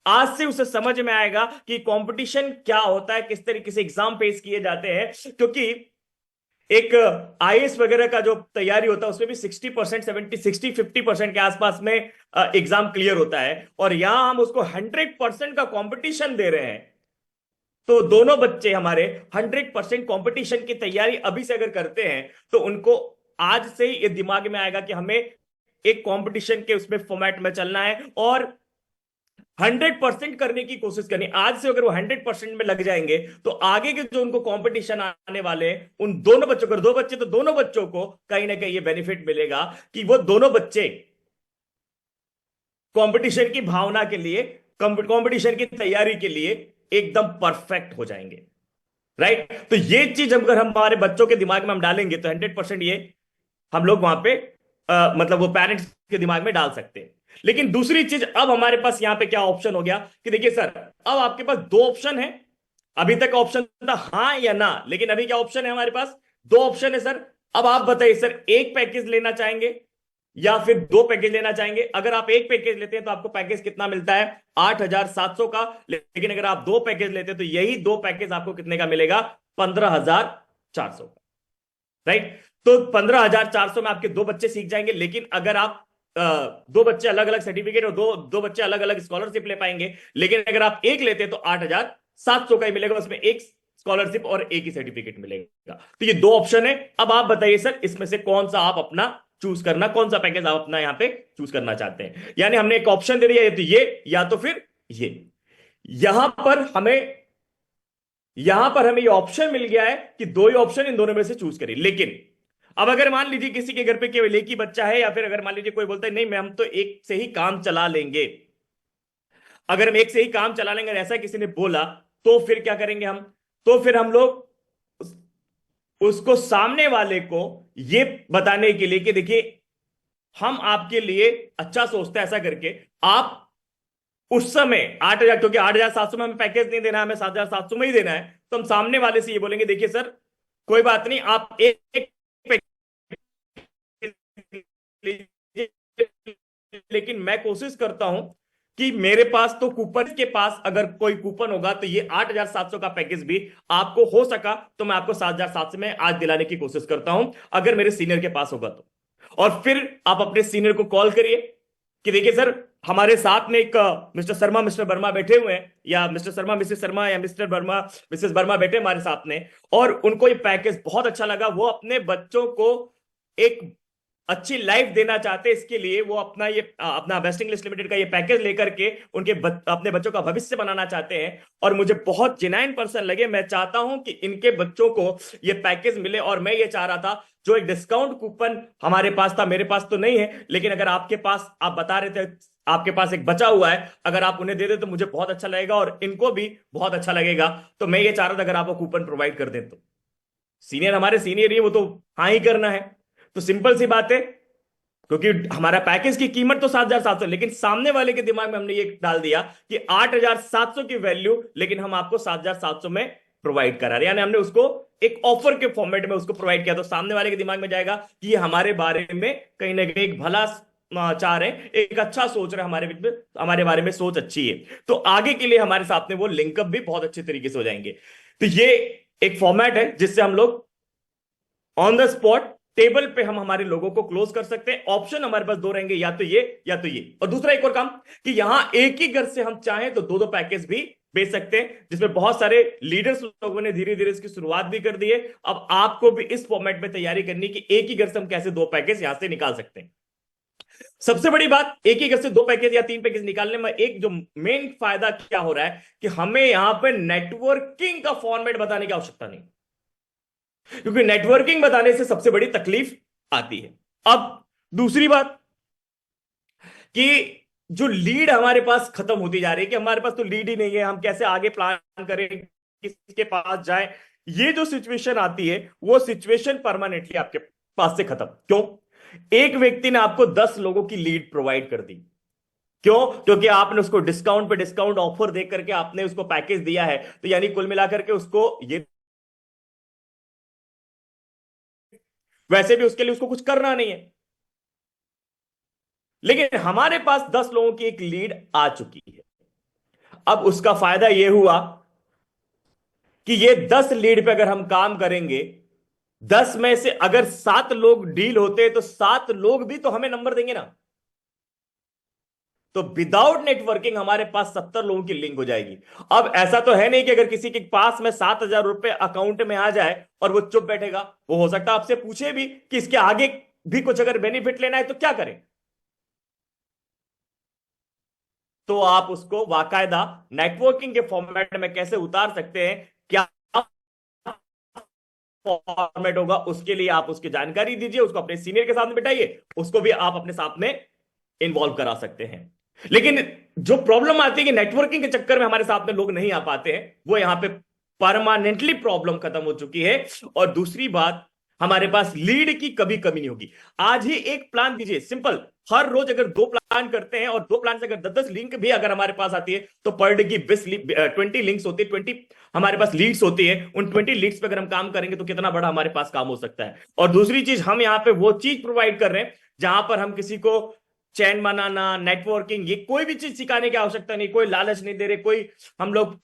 आज से उसे समझ में आएगा कि कंपटीशन क्या होता है, किस तरीके से एग्जाम फेस किए जाते हैं। क्योंकि एक आईएएस वगैरह का जो तैयारी होता है उसमें भी 60%, 50% के आसपास में एग्जाम क्लियर होता है, और यहां हम उसको 100% का कंपटीशन दे रहे हैं। तो दोनों बच्चे हमारे 100% कंपटीशन की तैयारी अभी से अगर करते हैं, तो उनको आज से ही ये दिमाग में आएगा कि हमें एक कंपटीशन के उसमें फॉर्मेट में चलना है और 100% करने की कोशिश करनी। आज से अगर वो 100% में लग जाएंगे, तो आगे के जो उनको कंपटीशन आने वाले हैं, उन दोनों बच्चों को, दो बच्चे तो दोनों बच्चों को कहीं ना कहीं ये बेनिफिट मिलेगा कि वो दोनों बच्चे कंपटीशन की भावना के लिए, कंपटीशन की तैयारी के लिए एकदम परफेक्ट हो जाएंगे। राइट? तो ये चीज अगर हम हमारे बच्चों के दिमाग में हम डालेंगे, तो 100% ये हम लोग वहां पे मतलब वो पेरेंट्स के दिमाग में डाल सकते हैं। लेकिन दूसरी चीज, अब हमारे पास यहां पे क्या ऑप्शन हो गया कि देखिए सर, अब आपके पास दो ऑप्शन है। अभी तक ऑप्शन था हां या ना, लेकिन अभी क्या ऑप्शन है हमारे पास? दो ऑप्शन है सर। अब आप बताइए सर, एक पैकेज लेना चाहेंगे या फिर दो पैकेज लेना चाहेंगे? अगर आप एक पैकेज लेते हैं तो आपको पैकेज कितना मिलता है? 8,700 का। लेकिन अगर आप दो पैकेज लेते हैं तो यही दो पैकेज आपको कितने का मिलेगा? 15,400 का। राइट? तो 15,400 में आपके 2 बच्चे सीख जाएंगे। लेकिन अगर आप 2 बच्चे अलग अलग सर्टिफिकेट और दो दो बच्चे अलग अलग स्कॉलरशिप ले पाएंगे। लेकिन अगर आप एक लेते तो 8,700 का ही मिलेगा, उसमें एक स्कॉलरशिप और एक ही सर्टिफिकेट मिलेगा। तो ये 2 ऑप्शन है। अब आप बताइए सर, इसमें से कौन सा आप अपना चूज करना, कौन सा पैकेज आप अपना यहां पे चूज करना चाहते हैं। यानी हमने एक ऑप्शन दे दिया, या तो ये या तो फिर ये। यहां पर हमें यहां पर हमें ये ऑप्शन मिल गया है कि दो ही ऑप्शन, इन दोनों में से चूज करें। लेकिन अब अगर मान लीजिए किसी के घर पे केवल एक ही बच्चा है, या फिर अगर मान लीजिए कोई बोलता है नहीं मैं हम तो एक से ही काम चला लेंगे, अगर हम एक से ही काम चला लेंगे, ऐसा किसी ने बोला, तो फिर क्या करेंगे हम? तो फिर हम लोग उसको, सामने वाले को ये बताने के लिए कि देखिए हम आपके लिए अच्छा सोचते हैं, ऐसा करके आप उस समय 8,000, क्योंकि 8,700 में हमें पैकेज नहीं देना है, हमें 7,700 में ही देना है, तो हम सामने वाले से ये बोलेंगे देखिए सर कोई बात नहीं, आप एक लीजिए, लेकिन मैं कोशिश करता हूं कि मेरे पास तो कूपन के पास अगर कोई कूपन होगा तो ये 8,700 का पैकेज भी आपको हो सका तो मैं आपको 7,700 में आज दिलाने की कोशिश करता हूं, अगर मेरे सीनियर के पास होगा तो। और फिर आप अपने सीनियर को कॉल करिए कि देखिए सर हमारे साथ में एक मिस्टर शर्मा मिस्टर वर्मा बैठे हुए हैं, या मिस्टर शर्मा मिसेस शर्मा, या मिस्टर वर्मा मिसेस वर्मा बैठे हमारे साथ में, और उनको ये पैकेज बहुत अच्छा लगा। वो अपने बच्चों को एक अच्छी लाइफ देना चाहते, इसके लिए वो अपना ये अपना बेस्ट इंग्लिश लिमिटेड का ये पैकेज लेकर के उनके अपने बच्चों का भविष्य बनाना चाहते हैं। और मुझे बहुत जेन्युइन पर्सन लगे, मैं चाहता हूं कि इनके बच्चों को ये पैकेज मिले। और मैं ये चाह रहा था जो एक डिस्काउंट कूपन हमारे पास था, मेरे पास तो नहीं है, लेकिन अगर आपके पास, आप बता रहे थे आपके पास एक बचा हुआ है, अगर आप उन्हें दे दे तो मुझे बहुत अच्छा लगेगा और इनको भी बहुत अच्छा लगेगा। तो मैं ये चाह रहा था अगर आप वो कूपन प्रोवाइड कर दें तो। सीनियर हमारे सीनियर ही, वो तो हाँ ही करना है। तो सिंपल सी बात है, क्योंकि हमारा पैकेज की कीमत तो 7,700, लेकिन सामने वाले के दिमाग में हमने ये डाल दिया कि 8,700 की वैल्यू, लेकिन हम आपको 7,700 में प्रोवाइड करा रहे हैं। यानी हमने उसको एक ऑफर के फॉर्मेट में उसको प्रोवाइड किया, तो सामने वाले के दिमाग में जाएगा कि ये हमारे बारे में कहीं ना कहीं एक भला चाह रहे हैं, एक अच्छा सोच रहे हैं, हमारे बारे में सोच अच्छी है। तो आगे के लिए हमारे साथ में वो लिंकअप भी बहुत अच्छे तरीके से हो जाएंगे। तो ये एक फॉर्मेट है जिससे हम लोग ऑन द स्पॉट टेबल पे हम हमारे लोगों को क्लोज कर सकते हैं। ऑप्शन हमारे पास दो रहेंगे, या तो ये या तो ये। और दूसरा एक और काम कि यहां एक ही घर से हम चाहें तो दो दो पैकेज भी बेच सकते हैं, जिसमें बहुत सारे लीडर्स लोगों ने धीरे धीरे इसकी शुरुआत भी कर दी है। अब आपको भी इस फॉर्मेट में तैयारी करनी कि एक ही घर से हम कैसे दो पैकेज यहां से निकाल सकते हैं। सबसे बड़ी बात, एक ही घर से दो पैकेज या तीन पैकेज निकालने में एक जो मेन फायदा क्या हो रहा है कि हमें यहां पर नेटवर्किंग का फॉर्मेट बताने की आवश्यकता नहीं, क्योंकि नेटवर्किंग बताने से सबसे बड़ी तकलीफ आती है। अब दूसरी बात कि जो लीड हमारे पास खत्म होती जा रही है, कि हमारे पास तो लीड ही नहीं है, हम कैसे आगे प्लान करें, किसके पास जाए, ये जो सिचुएशन आती है वो सिचुएशन परमानेंटली आपके पास से खत्म। क्यों? एक व्यक्ति ने आपको 10 लोगों की लीड प्रोवाइड कर दी। क्यों? क्योंकि आपने उसको डिस्काउंट पे डिस्काउंट ऑफर दे करके आपने उसको पैकेज दिया है। तो यानी कुल मिलाकर के उसको ये, वैसे भी उसके लिए उसको कुछ करना नहीं है, लेकिन हमारे पास 10 लोगों की एक लीड आ चुकी है। अब उसका फायदा यह हुआ कि ये 10 लीड पे अगर हम काम करेंगे, 10 में से अगर 7 लोग डील होते तो 7 लोग भी तो हमें नंबर देंगे ना। तो विदाउट नेटवर्किंग हमारे पास 70 लोगों की लिंक हो जाएगी। अब ऐसा तो है नहीं कि अगर किसी के पास में 7,000 रुपए अकाउंट में आ जाए और वो चुप बैठेगा। वो हो सकता है आपसे पूछे भी कि इसके आगे भी कुछ अगर बेनिफिट लेना है तो क्या करें। तो आप उसको बाकायदा नेटवर्किंग के फॉर्मेट में कैसे उतार सकते हैं, क्या फॉर्मेट होगा, उसके लिए आप उसकी जानकारी दीजिए, उसको अपने सीनियर के साथ में बिठाइए, उसको भी आप अपने साथ में इन्वॉल्व करा सकते हैं। लेकिन जो प्रॉब्लम आती है कि नेटवर्किंग के चक्कर में हमारे साथ में लोग नहीं आ पाते हैं, वो यहां पे परमानेंटली प्रॉब्लम खत्म हो चुकी है। और दूसरी बात, हमारे पास लीड की कभी कमी नहीं होगी। आज ही एक प्लान दीजिए, सिंपल, हर रोज अगर 2 प्लान करते हैं और 2 प्लान से अगर 10-10 लिंक भी अगर हमारे पास आती है तो पर डे की 20 लिंक्स होती है, 20 हमारे पास लीड्स होती है। उन 20 लीड्स पे अगर हम काम करेंगे तो कितना बड़ा हमारे पास काम हो सकता है। और दूसरी चीज, हम यहां पे वो चीज प्रोवाइड कर रहे हैं जहां पर हम किसी को चैन बनाना, नेटवर्किंग, ये कोई भी चीज सिखाने की आवश्यकता नहीं, कोई लालच नहीं दे रहे, कोई हम लोग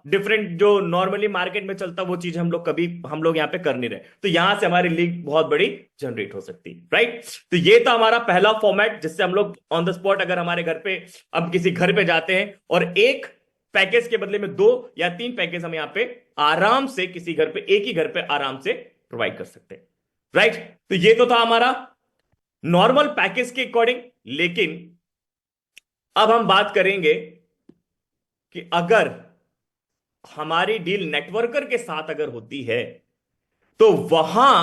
डिफरेंट जो नॉर्मली मार्केट में चलता वो चीज हम लोग यहाँ पे कर नहीं रहे। तो यहां से हमारी लीग बहुत बड़ी जनरेट हो सकती है, राइट। तो ये था हमारा पहला फॉर्मेट, जिससे हम लोग ऑन द स्पॉट अगर हमारे घर पे, अब किसी घर पे जाते हैं और एक पैकेज के बदले में 2 या 3 पैकेज हम यहाँ पे आराम से किसी घर पे, एक ही घर पे आराम से प्रोवाइड कर सकते हैं, राइट। तो ये तो था हमारा नॉर्मल पैकेज के अकॉर्डिंग। लेकिन अब हम बात करेंगे कि अगर हमारी डील नेटवर्कर के साथ अगर होती है तो वहां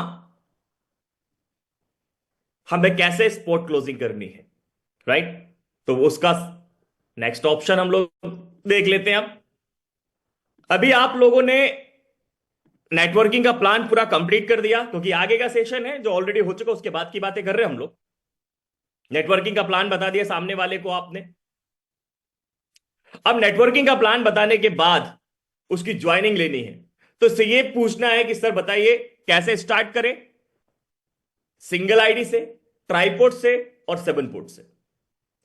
हमें कैसे स्पॉट क्लोजिंग करनी है, राइट। तो उसका नेक्स्ट ऑप्शन हम लोग देख लेते हैं। अब अभी आप लोगों ने नेटवर्किंग का प्लान पूरा कंप्लीट कर दिया, क्योंकि आगे का सेशन है जो ऑलरेडी हो चुका, उसके बाद की बातें कर रहे हैं हम लोग। नेटवर्किंग का प्लान बता दिया सामने वाले को आपने। अब नेटवर्किंग का प्लान बताने के बाद उसकी ज्वाइनिंग लेनी है, तो इससे ये पूछना है कि सर बताइए कैसे स्टार्ट करें, सिंगल आईडी से, ट्राईपोर्ट से और 7 पोर्ट से।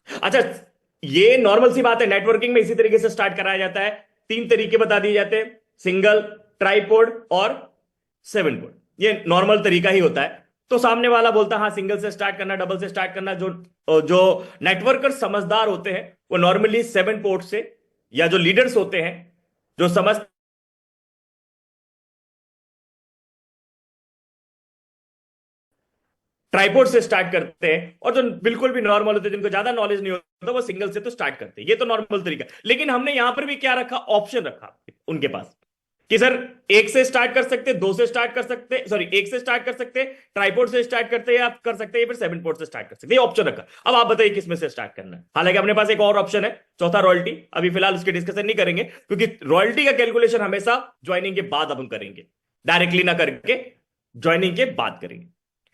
अच्छा, ये नॉर्मल सी बात है, नेटवर्किंग में इसी तरीके से स्टार्ट कराया जाता है। 3 तरीके बता दिए जाते हैं, सिंगल, ट्राईपोर्ट और 7 पोर्ट। ये नॉर्मल तरीका ही होता है। तो सामने वाला बोलता है हाँ सिंगल से स्टार्ट करना, डबल से स्टार्ट करना। जो जो नेटवर्कर समझदार होते हैं वो नॉर्मली 7 पोर्ट से, या जो लीडर्स होते हैं जो समझ ट्राइपोर्ट से स्टार्ट करते हैं, और जो बिल्कुल भी नॉर्मल होते हैं, जिनको ज्यादा नॉलेज नहीं होता, वो सिंगल से तो स्टार्ट करते हैं। ये तो नॉर्मल तरीका। लेकिन हमने यहां पर भी क्या रखा, ऑप्शन रखा उनके पास कि सर 1 से स्टार्ट कर सकते, 2 से स्टार्ट कर सकते, सॉरी 1 से स्टार्ट कर सकते, ट्राइपोर्ट से स्टार्ट करते हैं, आप कर सकते हैं, फिर 7 पोर्ट से स्टार्ट कर सकते हैं। ये ऑप्शन रखा। अब आप बताइए किसमें से स्टार्ट करना है। हालांकि अपने पास एक और ऑप्शन है, चौथा रॉयल्टी। अभी फिलहाल उसकी डिस्कशन नहीं करेंगे, क्योंकि रॉयल्टी का कैलकुलेशन हमेशा ज्वाइनिंग के बाद अब हम करेंगे, डायरेक्टली ना करके ज्वाइनिंग के बाद करेंगे।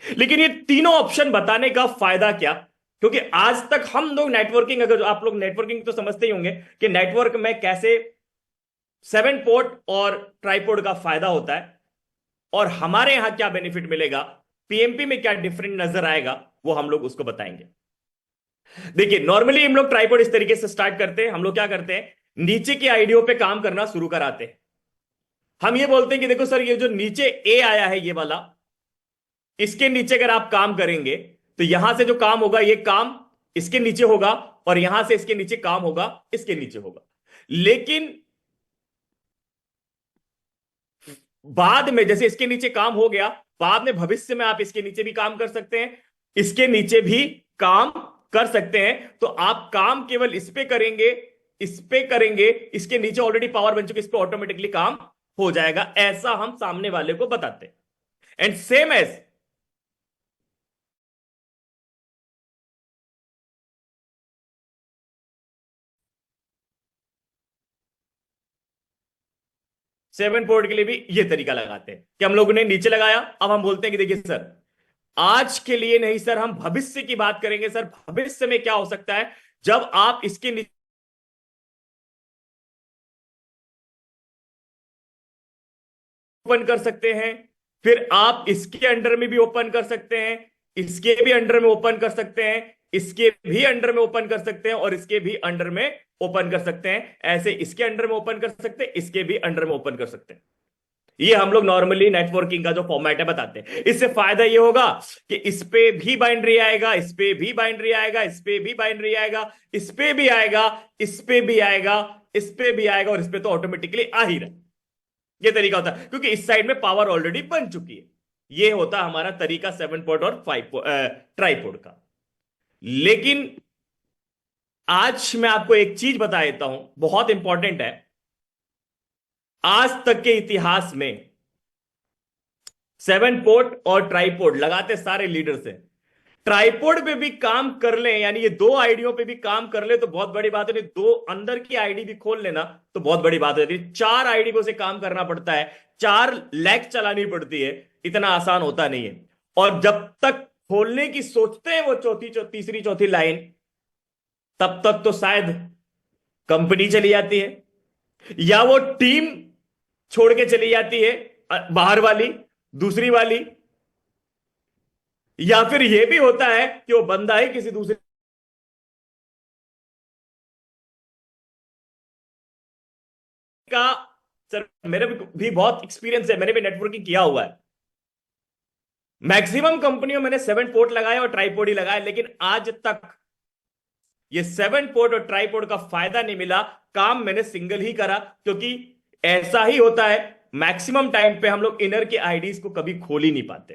लेकिन ये तीनों ऑप्शन बताने का फायदा क्या, क्योंकि आज तक हम लोग नेटवर्किंग, अगर आप लोग नेटवर्किंग तो समझते ही होंगे कि नेटवर्क में कैसे 7 पोर्ट और ट्राइपोर्ट का फायदा होता है, और हमारे यहां क्या बेनिफिट मिलेगा, पीएमपी में क्या डिफरेंट नजर आएगा, वो हम लोग उसको बताएंगे। देखिए, नॉर्मली हम लोग ट्राइपोर्ट इस तरीके से स्टार्ट करते हैं। हम लोग क्या करते हैं, नीचे की आईडियो पे काम करना शुरू कराते हैं। हम ये बोलते हैं कि देखो सर, ये जो नीचे ए आया है, ये वाला, इसके नीचे अगर आप काम करेंगे तो यहां से जो काम होगा, ये काम इसके नीचे होगा, और यहां से इसके नीचे काम होगा, इसके नीचे होगा। लेकिन बाद में जैसे इसके नीचे काम हो गया, बाद में भविष्य में आप इसके नीचे भी काम कर सकते हैं, इसके नीचे भी काम कर सकते हैं। तो आप काम केवल इस पे करेंगे, इस पे करेंगे, इसके नीचे ऑलरेडी पावर बन चुकी, इस पे ऑटोमेटिकली काम हो जाएगा। ऐसा हम सामने वाले को बताते हैं। एंड सेम एज 7 पोर्ट के लिए भी ये तरीका लगाते हैं कि हम लोगों ने नीचे लगाया। अब हम बोलते हैं कि देखिए सर, आज के लिए नहीं सर, हम भविष्य की बात करेंगे। सर भविष्य में क्या हो सकता है, जब आप इसके नीचे ओपन कर सकते हैं, फिर आप इसके अंडर में भी ओपन कर सकते हैं, इसके भी अंडर में ओपन कर सकते हैं, इसके भी अंडर में ओपन कर सकते हैं, और इसके भी अंडर में ओपन कर सकते हैं। ऐसे इसके अंडर में ओपन कर सकते हैं, इसके भी अंडर में ओपन कर सकते हैं। ये हम लोग नॉर्मली नेटवर्किंग का जो फॉर्मेट है बताते हैं। इससे फायदा ये होगा कि इस पे भी बाइनरी आएगा, इस पे भी बाइनरी आएगा, इस पे भी बाइनरी आएगा, इस पे भी आएगा, इस पे भी आएगा, इस पे भी आएगा, और इस पे तो ऑटोमेटिकली आ ही रहा है। ये तरीका होता है, क्योंकि इस साइड में पावर ऑलरेडी बन चुकी है। ये होता हमारा तरीका 7 पोर्ट और 5 ट्राइपोर्ट का। लेकिन आज मैं आपको एक चीज बता देता हूं, बहुत इंपॉर्टेंट है। आज तक के इतिहास में 7 पोर्ट और ट्राइपोर्ट लगाते सारे लीडर्स हैं। ट्राइपोर्ट पे भी काम कर ले, यानी ये 2 आईडियों पे भी काम कर ले तो बहुत बड़ी बात है। 2 अंदर की आईडी भी खोल लेना तो बहुत बड़ी बात होती है। 4 आईडी पे उसे काम करना पड़ता है, 4 लैग चलानी पड़ती है। इतना आसान होता नहीं है। और जब तक खोलने की सोचते हैं वो तीसरी चौथी लाइन, तब तक तो शायद कंपनी चली जाती है, या वो टीम छोड़ के चली जाती है, बाहर वाली, दूसरी वाली, या फिर यह भी होता है कि वो बंदा ही किसी दूसरे का, सर मेरे भी बहुत एक्सपीरियंस है, मैंने भी नेटवर्किंग किया हुआ है। मैक्सिमम कंपनियों मैंने 7 पोर्ट लगाए और ट्राईपोर्ट ही लगाए, लेकिन आज तक ये 7 पोर्ट और ट्राईपोर्ट का फायदा नहीं मिला। काम मैंने सिंगल ही करा, क्योंकि ऐसा ही होता है, मैक्सिमम टाइम पे हम लोग इनर के आईडीज को कभी खोल ही नहीं पाते,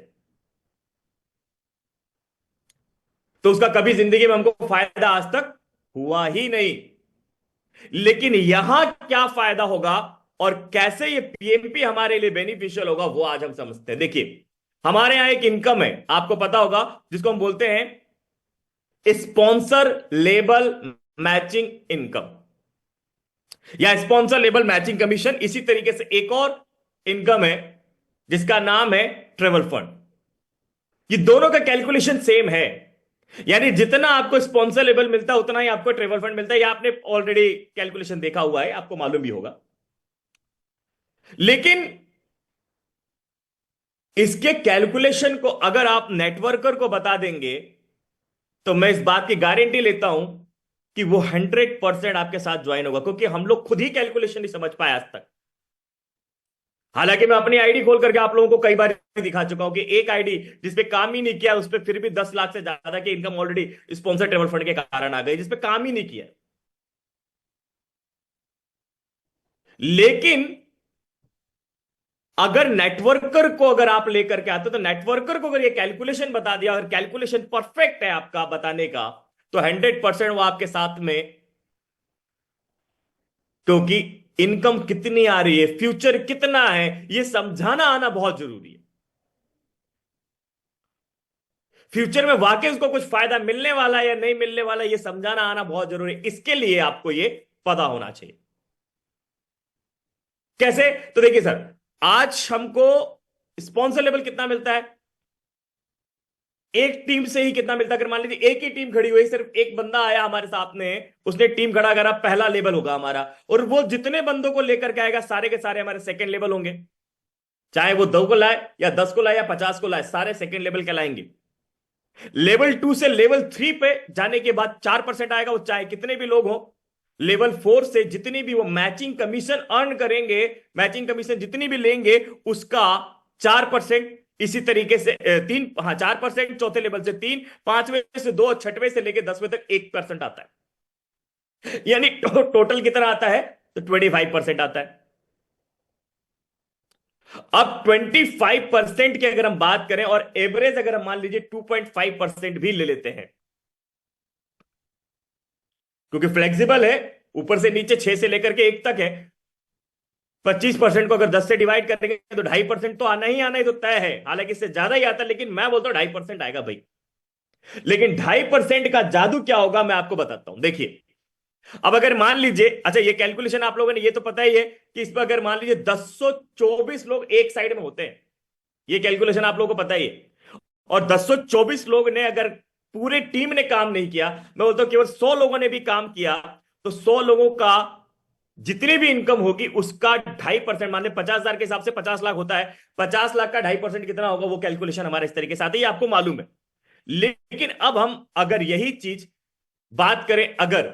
तो उसका कभी जिंदगी में हमको फायदा आज तक हुआ ही नहीं। लेकिन यहां क्या फायदा होगा और कैसे ये पीएमपी हमारे लिए बेनिफिशियल होगा, वो आज हम समझते हैं। देखिए, हमारे यहां एक इनकम है, आपको पता होगा, जिसको हम बोलते हैं स्पॉन्सर लेबल मैचिंग इनकम या स्पॉन्सर लेबल मैचिंग कमीशन। इसी तरीके से एक और इनकम है जिसका नाम है ट्रेवल फंड। ये दोनों का कैलकुलेशन सेम है, यानी जितना आपको स्पॉन्सर लेबल मिलता है उतना ही आपको ट्रेवल फंड मिलता है। ये आपने ऑलरेडी कैलकुलेशन देखा हुआ है, आपको मालूम भी होगा। लेकिन इसके कैलकुलेशन को अगर आप नेटवर्कर को बता देंगे, तो मैं इस बात की गारंटी लेता हूं कि वो 100% आपके साथ ज्वाइन होगा, क्योंकि हम लोग खुद ही कैलकुलेशन नहीं समझ पाए आज तक। हालांकि मैं अपनी आईडी खोल करके आप लोगों को कई बार दिखा चुका हूं कि एक आईडी जिसपे काम ही नहीं किया, उस पर फिर भी 10 लाख से ज्यादा की income already sponsor travel fund के कारण आ गई, जिसपे काम ही नहीं किया। लेकिन अगर नेटवर्कर को अगर आप लेकर के आते हो, तो नेटवर्कर को अगर ये कैलकुलेशन बता दिया, अगर कैलकुलेशन परफेक्ट है आपका बताने का, तो 100% वो आपके साथ में, क्योंकि इनकम कितनी आ रही है, फ्यूचर कितना है, ये समझाना आना बहुत जरूरी है। फ्यूचर में वाकई उसको कुछ फायदा मिलने वाला है या नहीं मिलने वाला है, ये समझाना आना बहुत जरूरी है। इसके लिए आपको ये पता होना चाहिए। कैसे? तो देखिए सर, आज हमको स्पॉन्सर लेवल कितना मिलता है, एक टीम से ही कितना मिलता है। अगर मान लीजिए एक ही टीम खड़ी हुई, सिर्फ एक बंदा आया हमारे साथ में, उसने टीम खड़ा करा, पहला लेवल होगा हमारा, और वो जितने बंदों को लेकर के आएगा सारे के सारे हमारे सेकंड लेवल होंगे। चाहे वो 2 को लाए या 10 को लाए या 50 को लाए, सारे सेकंड लेवल कहलाएंगे। लेवल 2 से लेवल 3 पे जाने के बाद 4% आएगा, वो चाहे कितने भी लोग हो। लेवल 4 से जितनी भी वो मैचिंग कमीशन अर्न करेंगे, मैचिंग कमीशन जितनी भी लेंगे, उसका 4%। इसी तरीके से 3, हाँ 4%, चौथे लेवल से 3, पांचवें से 2, छठवें से लेकर 10वें तक 1% आता है। यानी टोटल कितना आता है, तो 25% आता है। अब 25% की अगर हम बात करें और एवरेज अगर हम मान लीजिए 2.5% भी ले लेते हैं, क्योंकि फ्लेक्सिबल है, ऊपर से नीचे 6 से लेकर के 1 तक है। 25% को अगर 10 से डिवाइड करेंगे तो 2.5% तो आना ही तो तय है। हालांकि इससे ज्यादा ही आता है, लेकिन मैं बोलता हूं 2.5% आएगा भाई। लेकिन 2.5% का जादू क्या होगा, मैं आपको बताता हूं। देखिए, अब अगर मान लीजिए, अच्छा ये कैलकुलेशन आप लोगों ने ये तो पता ही है कि इस पर अगर मान लीजिए 1024 लोग एक साइड में होते हैं, ये कैलकुलेशन आप लोगों को पता ही है, और 1024 लोग ने अगर पूरे टीम ने काम नहीं किया, मैं बोलता हूं केवल 100 लोगों ने भी काम किया, तो 100 लोगों का जितनी भी इनकम होगी उसका 2.5%, मान ले 50,000 के हिसाब से 50 लाख होता है, 50 लाख का 2.5% कितना होगा, वो कैलकुलेशन हमारे इस तरीके से आती है, आपको मालूम है। लेकिन अब हम अगर यही चीज बात करें, अगर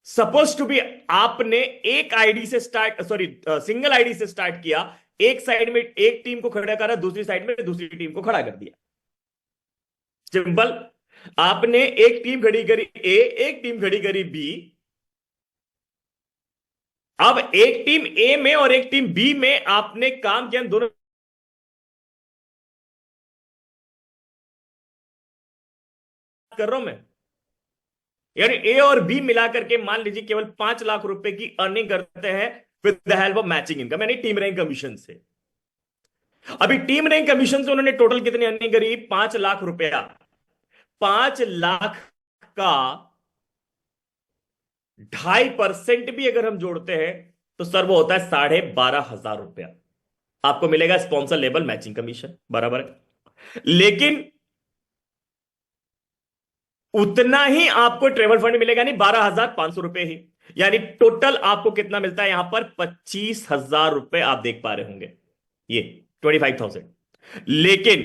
सपोज टू बी आपने एक आईडी से स्टार्ट, सॉरी सिंगल आईडी से स्टार्ट किया, एक साइड में एक टीम को खड़ा करा, दूसरी साइड में दूसरी टीम को खड़ा कर दिया। सिंपल, आपने एक टीम खड़ी करी ए, एक टीम खड़ी करी बी। अब एक टीम ए में और एक टीम बी में आपने काम किया, दोनों कर रहा हूं मैं, यानी ए और बी मिलाकर के मान लीजिए केवल 5 लाख रुपए की अर्निंग करते हैं with the help of matching income, यानी टीम रैंक कमीशन से। अभी टीम रैंक कमीशन से उन्होंने टोटल कितनी अर्निंग करी, 5 लाख रुपया। 5 लाख का 2.5% भी अगर हम जोड़ते हैं, तो सर वो होता है 12,500 रुपया आपको मिलेगा स्पॉन्सर लेवल मैचिंग कमीशन, बराबर है। लेकिन उतना ही आपको ट्रेवल फंड मिलेगा, नहीं 12,500 रुपए ही, यानी टोटल आपको कितना मिलता है यहां पर 25,000 रुपए आप देख पा रहे होंगे, ये 25,000। लेकिन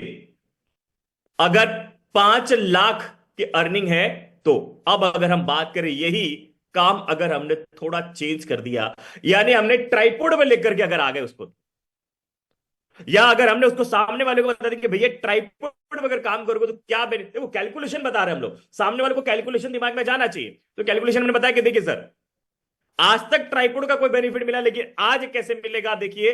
अगर 5 लाख की अर्निंग है, तो अब अगर हम बात करें यही काम अगर हमने थोड़ा चेंज कर दिया, यानी हमने ट्राइपॉड में लेकर के अगर आ गए उसको, या अगर हमने उसको सामने वाले को बता दिया कि भैया ट्राइपॉड में अगर काम करोगे तो क्या बेनिफिट, वो कैलकुलेशन बता रहे हैं हम लोग, सामने वाले को कैलकुलेशन दिमाग में जाना चाहिए। तो कैलकुलेशन हमने बताया कि देखिए सर, आज तक ट्राइपॉड का कोई बेनिफिट मिला, लेकिन आज कैसे मिलेगा, देखिए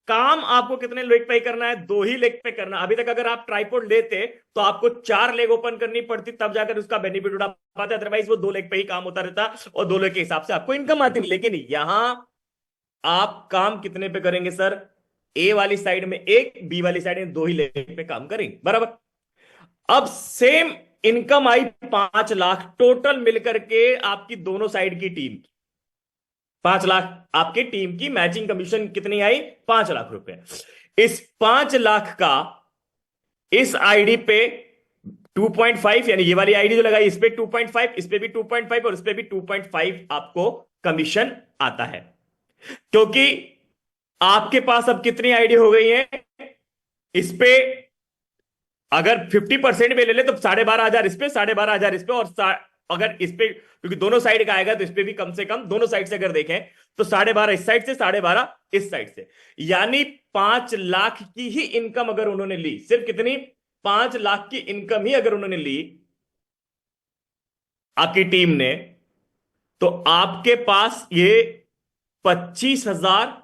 काम आपको कितने लेग पे करना है, 2 ही लेग पे करना। अभी तक अगर आप ट्राइपॉड लेते तो आपको 4 लेग ओपन करनी पड़ती, तब जाकर उसका बेनिफिट उठा पाते, अदरवाइज वो 2 लेग पे ही काम होता रहता और 2 लेग के हिसाब से आपको इनकम आती। लेकिन यहां आप काम कितने पे करेंगे सर, ए वाली साइड में 1, बी वाली साइड में 2 ही लेग पे काम करेंगे, बराबर। अब सेम इनकम आई 5 लाख टोटल मिलकर के आपकी दोनों साइड की टीम, 5 लाख आपकी टीम की मैचिंग कमीशन कितनी आई, 5 लाख रुपए। इस 5 लाख का इस आईडी पे 2.5, यानी ये वाली आईडी जो लगाई इस पे 2.5, इस पे भी 2.5 और इस पे भी 2.5 आपको कमीशन आता है। क्योंकि आपके पास अब कितनी आईडी हो गई है, इस पे अगर 50% में ले ले तो 12,500 इस पे, 12,500 इस पे, और अगर इस पे, क्योंकि दोनों साइड का आएगा तो इस पे भी कम से कम, दोनों साइड से अगर देखें तो 12,500 इस साइड से, 12,500 इस साइड से, यानी 5 लाख की ही इनकम अगर उन्होंने ली, सिर्फ कितनी, 5 लाख की इनकम ही अगर उन्होंने ली आपकी टीम ने, तो आपके पास ये 25,000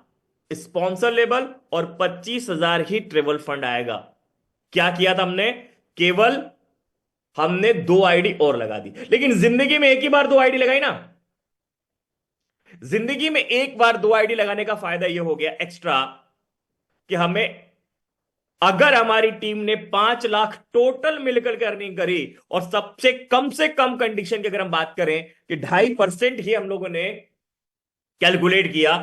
स्पॉन्सर लेवल और 25,000 ही ट्रेवल फंड आएगा। क्या किया था हमने, केवल हमने 2 आईडी और लगा दी। लेकिन जिंदगी में एक ही बार 2 आईडी लगाई ना, जिंदगी में एक बार 2 आईडी लगाने का फायदा यह हो गया एक्स्ट्रा कि हमें, अगर हमारी टीम ने 5 लाख टोटल मिलकर के अर्निंग करी और सबसे कम से कम कंडीशन की अगर हम बात करें कि 2.5% ही हम लोगों ने कैलकुलेट किया,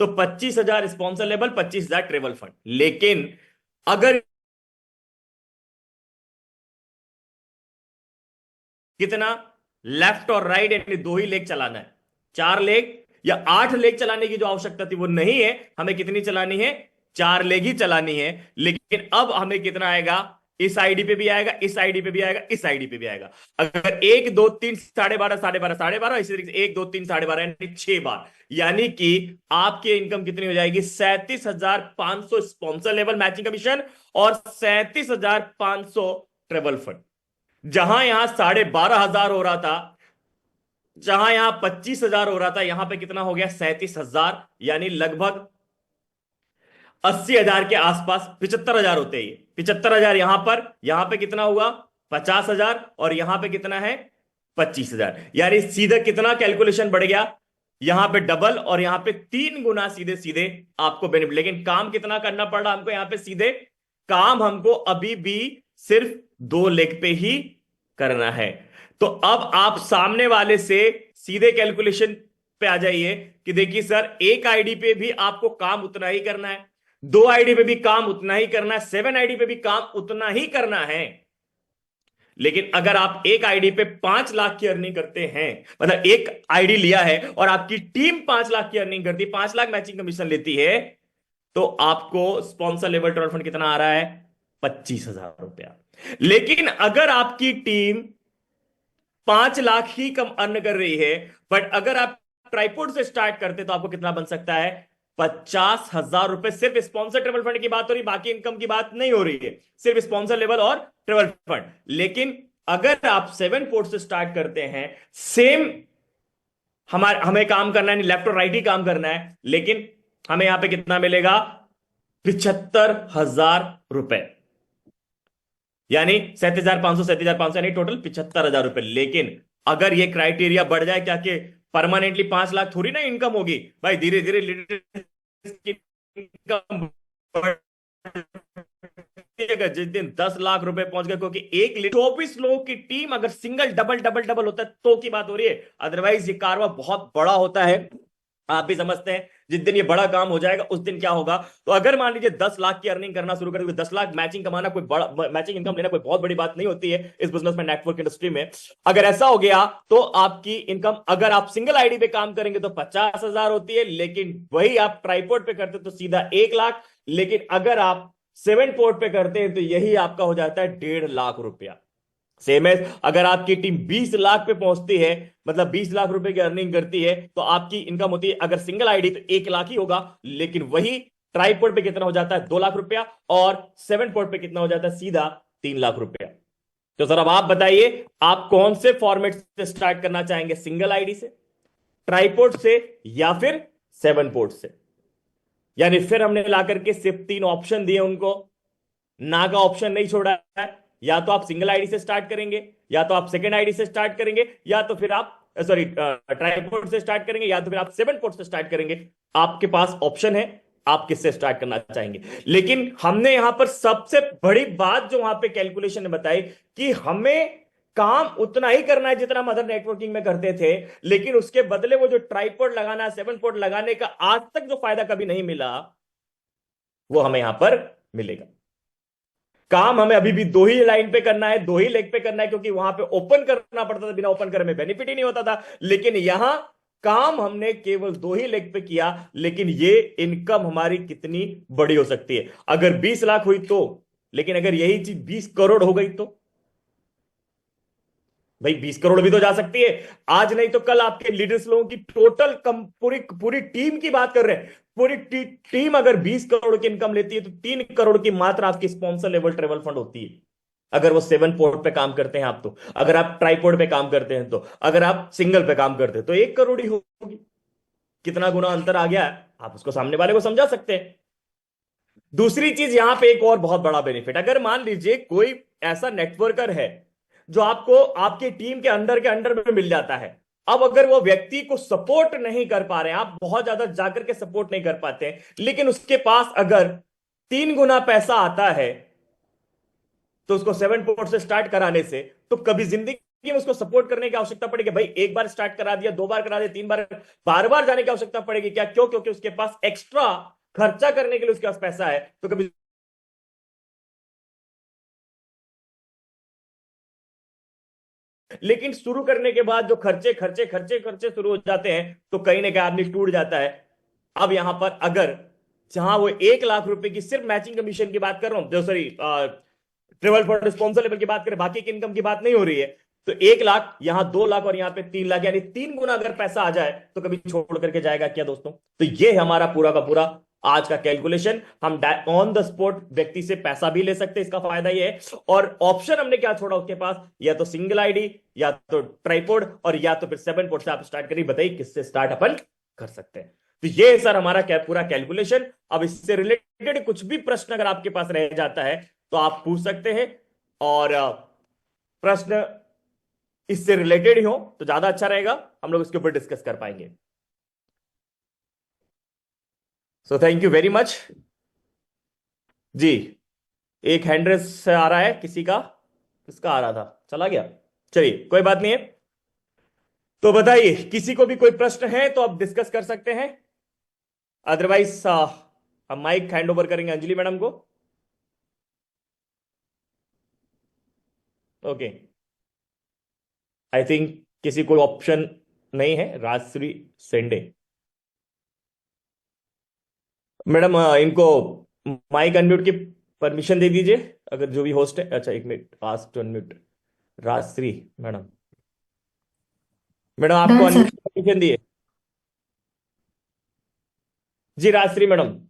तो 25,000 स्पॉन्सर लेवल, 25,000 ट्रेवल फंड। लेकिन अगर कितना, लेफ्ट और राइट यानी 2 ही लेग चलाना है, 4 लेग या 8 लेग चलाने की जो आवश्यकता थी वो नहीं है, हमें कितनी चलानी है, 4 लेग ही चलानी है। लेकिन अब हमें कितना आएगा, इस आईडी पे भी आएगा, इस आईडी पे भी आएगा, इस आईडी पे भी आएगा। अगर 1 2 3 12.5 12.5 12.5, इसी तरीके से 1 2 3 12.5 यानी 6 बार, यानी कि आपकी इनकम कितनी हो जाएगी, 37,500 स्पॉन्सर लेवल मैचिंग कमीशन और 37,500 ट्रेवल फंड। जहां यहां 12,500 हो रहा था, जहां यहां 25,000 हो रहा था, यहां पे कितना हो गया, 37,000, यानी लगभग 80,000 के आसपास, 75,000 होते हैं ये, 75,000 यहां पे कितना हुआ, 50,000, और यहां पे कितना है, 25,000। यानी सीधा कितना कैलकुलेशन बढ़ गया, यहां पे डबल और यहां पे 3 गुना सीधे सीधे आपको बेनिफिट। लेकिन काम कितना करना पड़ रहा हमको, यहां पे सीधे काम हमको अभी भी सिर्फ 2 लेग पे ही करना है। तो अब आप सामने वाले से सीधे कैलकुलेशन पे आ जाइए कि देखिए सर, एक आईडी पे भी आपको काम उतना ही करना है, 2 आईडी पे भी काम उतना ही करना है, 7 आईडी पे भी काम उतना ही करना है। लेकिन अगर आप एक आईडी पे 5 लाख की अर्निंग करते हैं, मतलब एक आईडी लिया है और आपकी टीम 5 लाख की अर्निंग करती है, 5 लाख मैचिंग कमीशन लेती है, तो आपको स्पॉन्सर लेवल ट्रेवल फंड कितना आ रहा है, 25,000 रुपया। लेकिन अगर आपकी टीम 5 लाख ही कम अर्न कर रही है, बट अगर आप ट्राइपॉड से स्टार्ट करते तो आपको कितना बन सकता है, 50,000 रुपए। सिर्फ स्पॉन्सर ट्रेवल फंड की बात हो रही, बाकी इनकम की बात नहीं हो रही है, सिर्फ स्पॉन्सर लेवल और ट्रेवल फंड। लेकिन अगर आप 7 पोर्ट से स्टार्ट करते हैं, सेम हमें काम करना है, लेफ्ट और राइट ही काम करना है, लेकिन हमें यहां पे कितना मिलेगा, 75,000 रुपए, यानी 37,500 37,500, यानी टोटल 75,000 रुपए। लेकिन अगर ये क्राइटेरिया बढ़ जाए, क्या कि परमानेंटली 5 लाख थोड़ी ना इनकम होगी भाई, धीरे धीरे इनकम जिस दिन 10 लाख रुपए पहुंच गए, क्योंकि 24 लोगों की टीम अगर सिंगल डबल डबल डबल होता है तो की बात हो रही है, अदरवाइज ये कारवा बहुत बड़ा होता है। आप भी समझते हैं जिस दिन ये बड़ा काम हो जाएगा उस दिन क्या होगा। तो अगर मान लीजिए 10 लाख की अर्निंग करना शुरू कर, 10 लाख मैचिंग कमाना कोई बड़ा, मैचिंग इनकम लेना कोई बहुत बड़ी बात नहीं होती है इस बिजनेस में, नेटवर्क इंडस्ट्री में। अगर ऐसा हो गया तो आपकी इनकम, अगर आप सिंगल आईडी पे काम करेंगे तो 50,000 होती है, लेकिन वही आप ट्राइपॉड पे करते तो सीधा 1 लाख। लेकिन अगर आप 7 पोर्ट पे करते हैं तो यही आपका हो जाता है 1.5 लाख रुपया। सेम है, अगर आपकी टीम 20 लाख पे पहुंचती है, मतलब 20 लाख रुपए की अर्निंग करती है, तो आपकी इनकम होती है अगर सिंगल आईडी तो 1 लाख ही होगा, लेकिन वही ट्राइपॉड पे कितना हो जाता है, 2 लाख रुपया, और 7 पॉड पे कितना हो जाता है, सीधा 3 लाख रुपया। तो सर अब आप बताइए, आप कौन से फॉर्मेट से स्टार्ट करना चाहेंगे, सिंगल आईडी से, ट्राइपॉड से, या फिर 7 पोर्ट से? यानी फिर हमने ला करके सिर्फ 3 ऑप्शन दिए उनको, ना का ऑप्शन नहीं छोड़ा है। या तो आप सिंगल आईडी से स्टार्ट करेंगे, या तो आप सेकंड आईडी से स्टार्ट करेंगे, या तो फिर आप सॉरी ट्राइपॉड से स्टार्ट करेंगे, या तो फिर आप 7 पोर्ट से स्टार्ट करेंगे। आपके पास ऑप्शन है, आप किससे स्टार्ट करना चाहेंगे। लेकिन हमने यहां पर सबसे बड़ी बात जो वहां पे कैलकुलेशन ने बताई, कि हमें काम उतना ही करना है जितना हम अदर नेटवर्किंग में करते थे, लेकिन उसके बदले वो जो ट्राइपॉड लगाना, 7 पोर्ट लगाने का आज तक जो फायदा कभी नहीं मिला, वो हमें यहां पर मिलेगा। काम हमें अभी भी 2 ही लाइन पे करना है, 2 ही लेग पे करना है, क्योंकि वहां पे ओपन करना पड़ता था, बिना ओपन करे में बेनिफिट ही नहीं होता था। लेकिन यहां काम हमने केवल 2 ही लेग पे किया, लेकिन ये इनकम हमारी कितनी बड़ी हो सकती है, अगर 20 लाख हुई तो। लेकिन अगर यही चीज 20 करोड़ हो गई तो भाई 20 करोड़ भी तो जा सकती है। आज नहीं तो कल आपके लीडर्स लोगों की टोटल कम पूरी पूरी टीम की बात कर रहे हैं, पूरी टीम अगर 20 करोड़ की इनकम लेती है, तो 3 करोड़ की मात्र आपकी स्पॉन्सर लेवल ट्रेवल फंड होती है, अगर वो 7 पोर्ट पे काम करते हैं आप तो, अगर आप ट्राइपॉड पे काम करते हैं तो, अगर आप सिंगल पे काम करते हैं तो 1 करोड़ ही होगी। कितना गुना अंतर आ गया है, आप उसको सामने वाले को समझा सकते हैं। दूसरी चीज यहां पे एक और बहुत बड़ा बेनिफिट, अगर मान लीजिए कोई ऐसा नेटवर्कर है जो आपको आपकी टीम के अंडर में मिल जाता है, अब अगर वो व्यक्ति को सपोर्ट नहीं कर पा रहे हैं, आप बहुत ज्यादा जाकर के सपोर्ट नहीं कर पाते हैं, लेकिन उसके पास अगर 3 गुना पैसा आता है, तो उसको 7 पोर्ट से स्टार्ट कराने से तो कभी जिंदगी में उसको सपोर्ट करने की आवश्यकता पड़ेगी, भाई एक बार स्टार्ट करा दिया, 2 बार करा दिया, 3 बार, बार बार जाने की आवश्यकता पड़ेगी क्या? क्यों? क्योंकि उसके पास एक्स्ट्रा खर्चा करने के लिए उसके पास पैसा है, तो कभी। लेकिन शुरू करने के बाद जो खर्चे खर्चे खर्चे खर्चे शुरू हो जाते हैं, तो कहीं ना कहीं आदमी टूट जाता है। अब यहां पर अगर जहां वो 1 लाख रुपए की सिर्फ मैचिंग कमीशन की बात कर रहा हूं, जो sorry travel for responsible level की बात करें, बाकी की इनकम की बात नहीं हो रही है, तो 1 लाख, यहां 2 लाख, और यहां पे 3 लाख, यानी 3 गुना अगर पैसा आ जाए तो कभी छोड़ करके जाएगा क्या दोस्तों? तो ये हमारा पूरा का पूरा आज का कैलकुलेशन। हम ऑन द स्पॉट व्यक्ति से पैसा भी ले सकते हैं, इसका फायदा ये है। और ऑप्शन हमने क्या छोड़ा उसके पास, या तो सिंगल आईडी, या तो ट्राइपॉड, और या तो फिर 7 पोर्ट से आप स्टार्ट करिए। बताइए किससे स्टार्ट अपन कर सकते हैं। तो ये सर हमारा पूरा कैलकुलेशन। अब इससे रिलेटेड कुछ भी प्रश्न अगर आपके पास रह जाता है तो आप पूछ सकते हैं, और प्रश्न इससे रिलेटेड ही हो तो ज्यादा अच्छा रहेगा, हम लोग इसके ऊपर डिस्कस कर पाएंगे। So thank you very much जी। एक हैंड रेस आ रहा है किसी का, किसका आ रहा था, चला गया, चलिए कोई बात नहीं है। तो बताइए, किसी को भी कोई प्रश्न है तो आप डिस्कस कर सकते हैं, अदरवाइज हम माइक हैंड ओवर करेंगे अंजलि मैडम को। ओके, आई थिंक किसी कोई ऑप्शन नहीं है। राजश्री सेंडे मैडम, इनको माइक अनम्यूट की परमिशन दे दीजिए, अगर जो भी होस्ट है। अच्छा एक minute, ask to unmute Rajshree madam. Madam आपको डन अनम्यूट सर। की परमिशन दिए जी, राजश्री मैडम,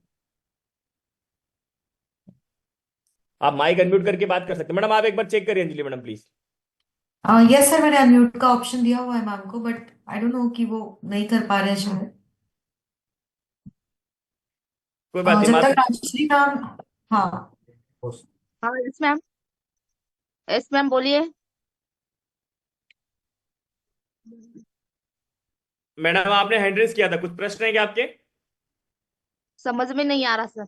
आप माइक अनम्यूट करके बात कर सकते हैं। मैडम आप एक बार चेक करिए Anjali madam please. Yes sir, मैंने अनम्यूट का ऑप्शन दिया हुआ है मैम को, बट आई डोंट नो कि वो नहीं कर पा रहे हैं शायद। कोई बात नहीं जब तक माता। राजश्री मैम। हाँ। हाँ यस मैम। यस मैम बोलिए। मैडम आपने हैंड रेस किया था, कुछ प्रश्न है क्या आपके? समझ में नहीं आ रहा सर।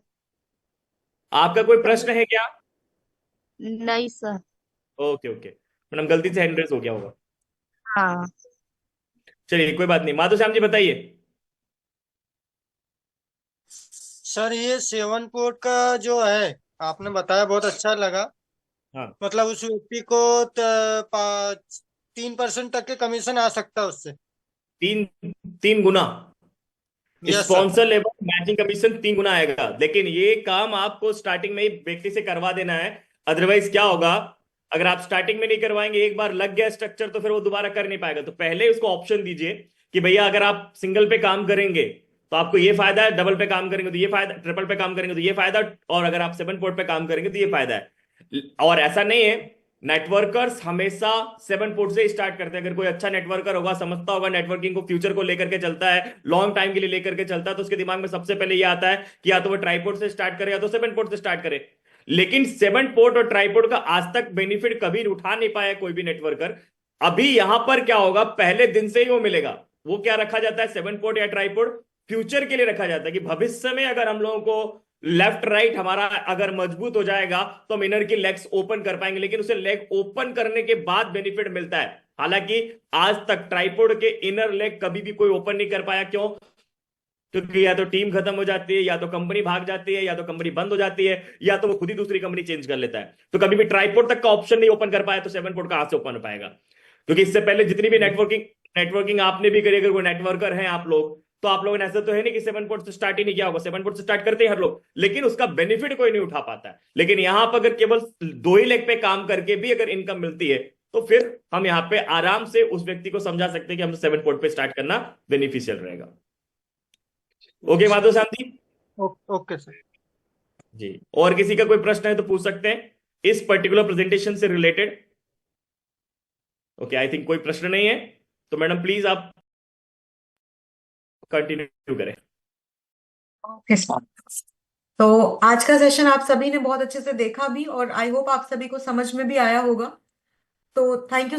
आपका कोई प्रश्न है क्या? नहीं सर। ओके ओके मैडम, गलती से हैंड रेस हो गया होगा। हाँ चलिए कोई बात नहीं, माधो श्याम जी बताइए। सर ये 7 पोर्ट का जो है आपने बताया बहुत अच्छा लगा। हाँ, मतलब उस व्यक्ति को 3% तक के कमीशन आ सकता है उससे। तीन 3 गुना yes sir. Sponsor level matching commission 3 गुना आएगा, लेकिन ये काम आपको स्टार्टिंग में ही व्यक्ति से करवा देना है। अदरवाइज क्या होगा, अगर आप स्टार्टिंग में नहीं करवाएंगे, एक बार लग गया स्ट्रक्चर तो फिर वो दोबारा कर नहीं पाएगा। तो पहले उसको ऑप्शन दीजिए कि भैया अगर आप सिंगल पे काम करेंगे तो आपको ये फायदा है, डबल पे काम करेंगे तो ये फायदा, ट्रिपल पे काम करेंगे तो ये फायदा, और अगर आप 7 पोर्ट पे काम करेंगे तो ये फायदा है। और ऐसा नहीं है, नेटवर्कर्स हमेशा 7 पोर्ट से स्टार्ट करते हैं। अगर कोई अच्छा नेटवर्कर होगा, समझता होगा नेटवर्किंग को, फ्यूचर को लेकर के चलता है, लॉन्ग टाइम के लिए लेकर के चलता है, तो उसके दिमाग में सबसे पहले ये आता है कि या तो वो ट्राईपोर्ट से स्टार्ट करे या तो 7 पोर्ट से स्टार्ट करे। लेकिन 7 पोर्ट और ट्राईपोर्ट का आज तक बेनिफिट कभी उठा नहीं पाया कोई भी नेटवर्कर। अभी यहां पर क्या होगा, पहले दिन से ही वो मिलेगा। वो क्या रखा जाता है, 7 पोर्ट या ट्राईपोर्ट फ्यूचर के लिए रखा जाता है कि भविष्य में अगर हम लोगों को लेफ्ट राइट हमारा अगर मजबूत हो जाएगा तो हम इनर की लेग्स ओपन कर पाएंगे। लेकिन उसे लेग ओपन करने के बाद बेनिफिट मिलता है। हालांकि आज तक ट्राइपोड के इनर लेग कभी भी कोई ओपन नहीं कर पाया। क्यों? क्योंकि या तो टीम खत्म हो जाती है, या तो कंपनी भाग जाती है, या तो कंपनी बंद हो जाती है, या तो वो खुद ही दूसरी कंपनी चेंज कर लेता है। तो कभी भी ट्राइपोड तक का ऑप्शन नहीं ओपन कर पाया तो 7 पोर्ट कहां से ओपन हो पाएगा? क्योंकि इससे पहले जितनी भी नेटवर्किंग आपने भी करी, अगर कोई नेटवर्कर है आप लोग, तो आप लोगों ने ऐसा तो है नहीं कि 7 पोर्ट से स्टार्ट ही नहीं किया होगा। 7 पोर्ट से स्टार्ट करते हैं हर लोग, लेकिन उसका बेनिफिट कोई नहीं उठा पाता है। लेकिन यहां पर अगर केवल 2 ही लेग पे काम करके भी अगर इनकम मिलती है तो फिर हम यहाँ पे आराम से उस व्यक्ति को समझा सकते हैं कि हम 7 पोर्ट पे स्टार्ट करना बेनिफिशियल रहेगा। Okay Madhav Shyam ji? Okay sir. जी, और किसी का कोई प्रश्न है तो पूछ सकते हैं इस पर्टिकुलर प्रेजेंटेशन से रिलेटेड। ओके, आई थिंक कोई प्रश्न नहीं है, तो मैडम प्लीज आप कंटिन्यू करें। Okay sir. तो आज का सेशन आप सभी ने बहुत अच्छे से देखा भी, और आई होप आप सभी को समझ में भी आया होगा। तो थैंक यू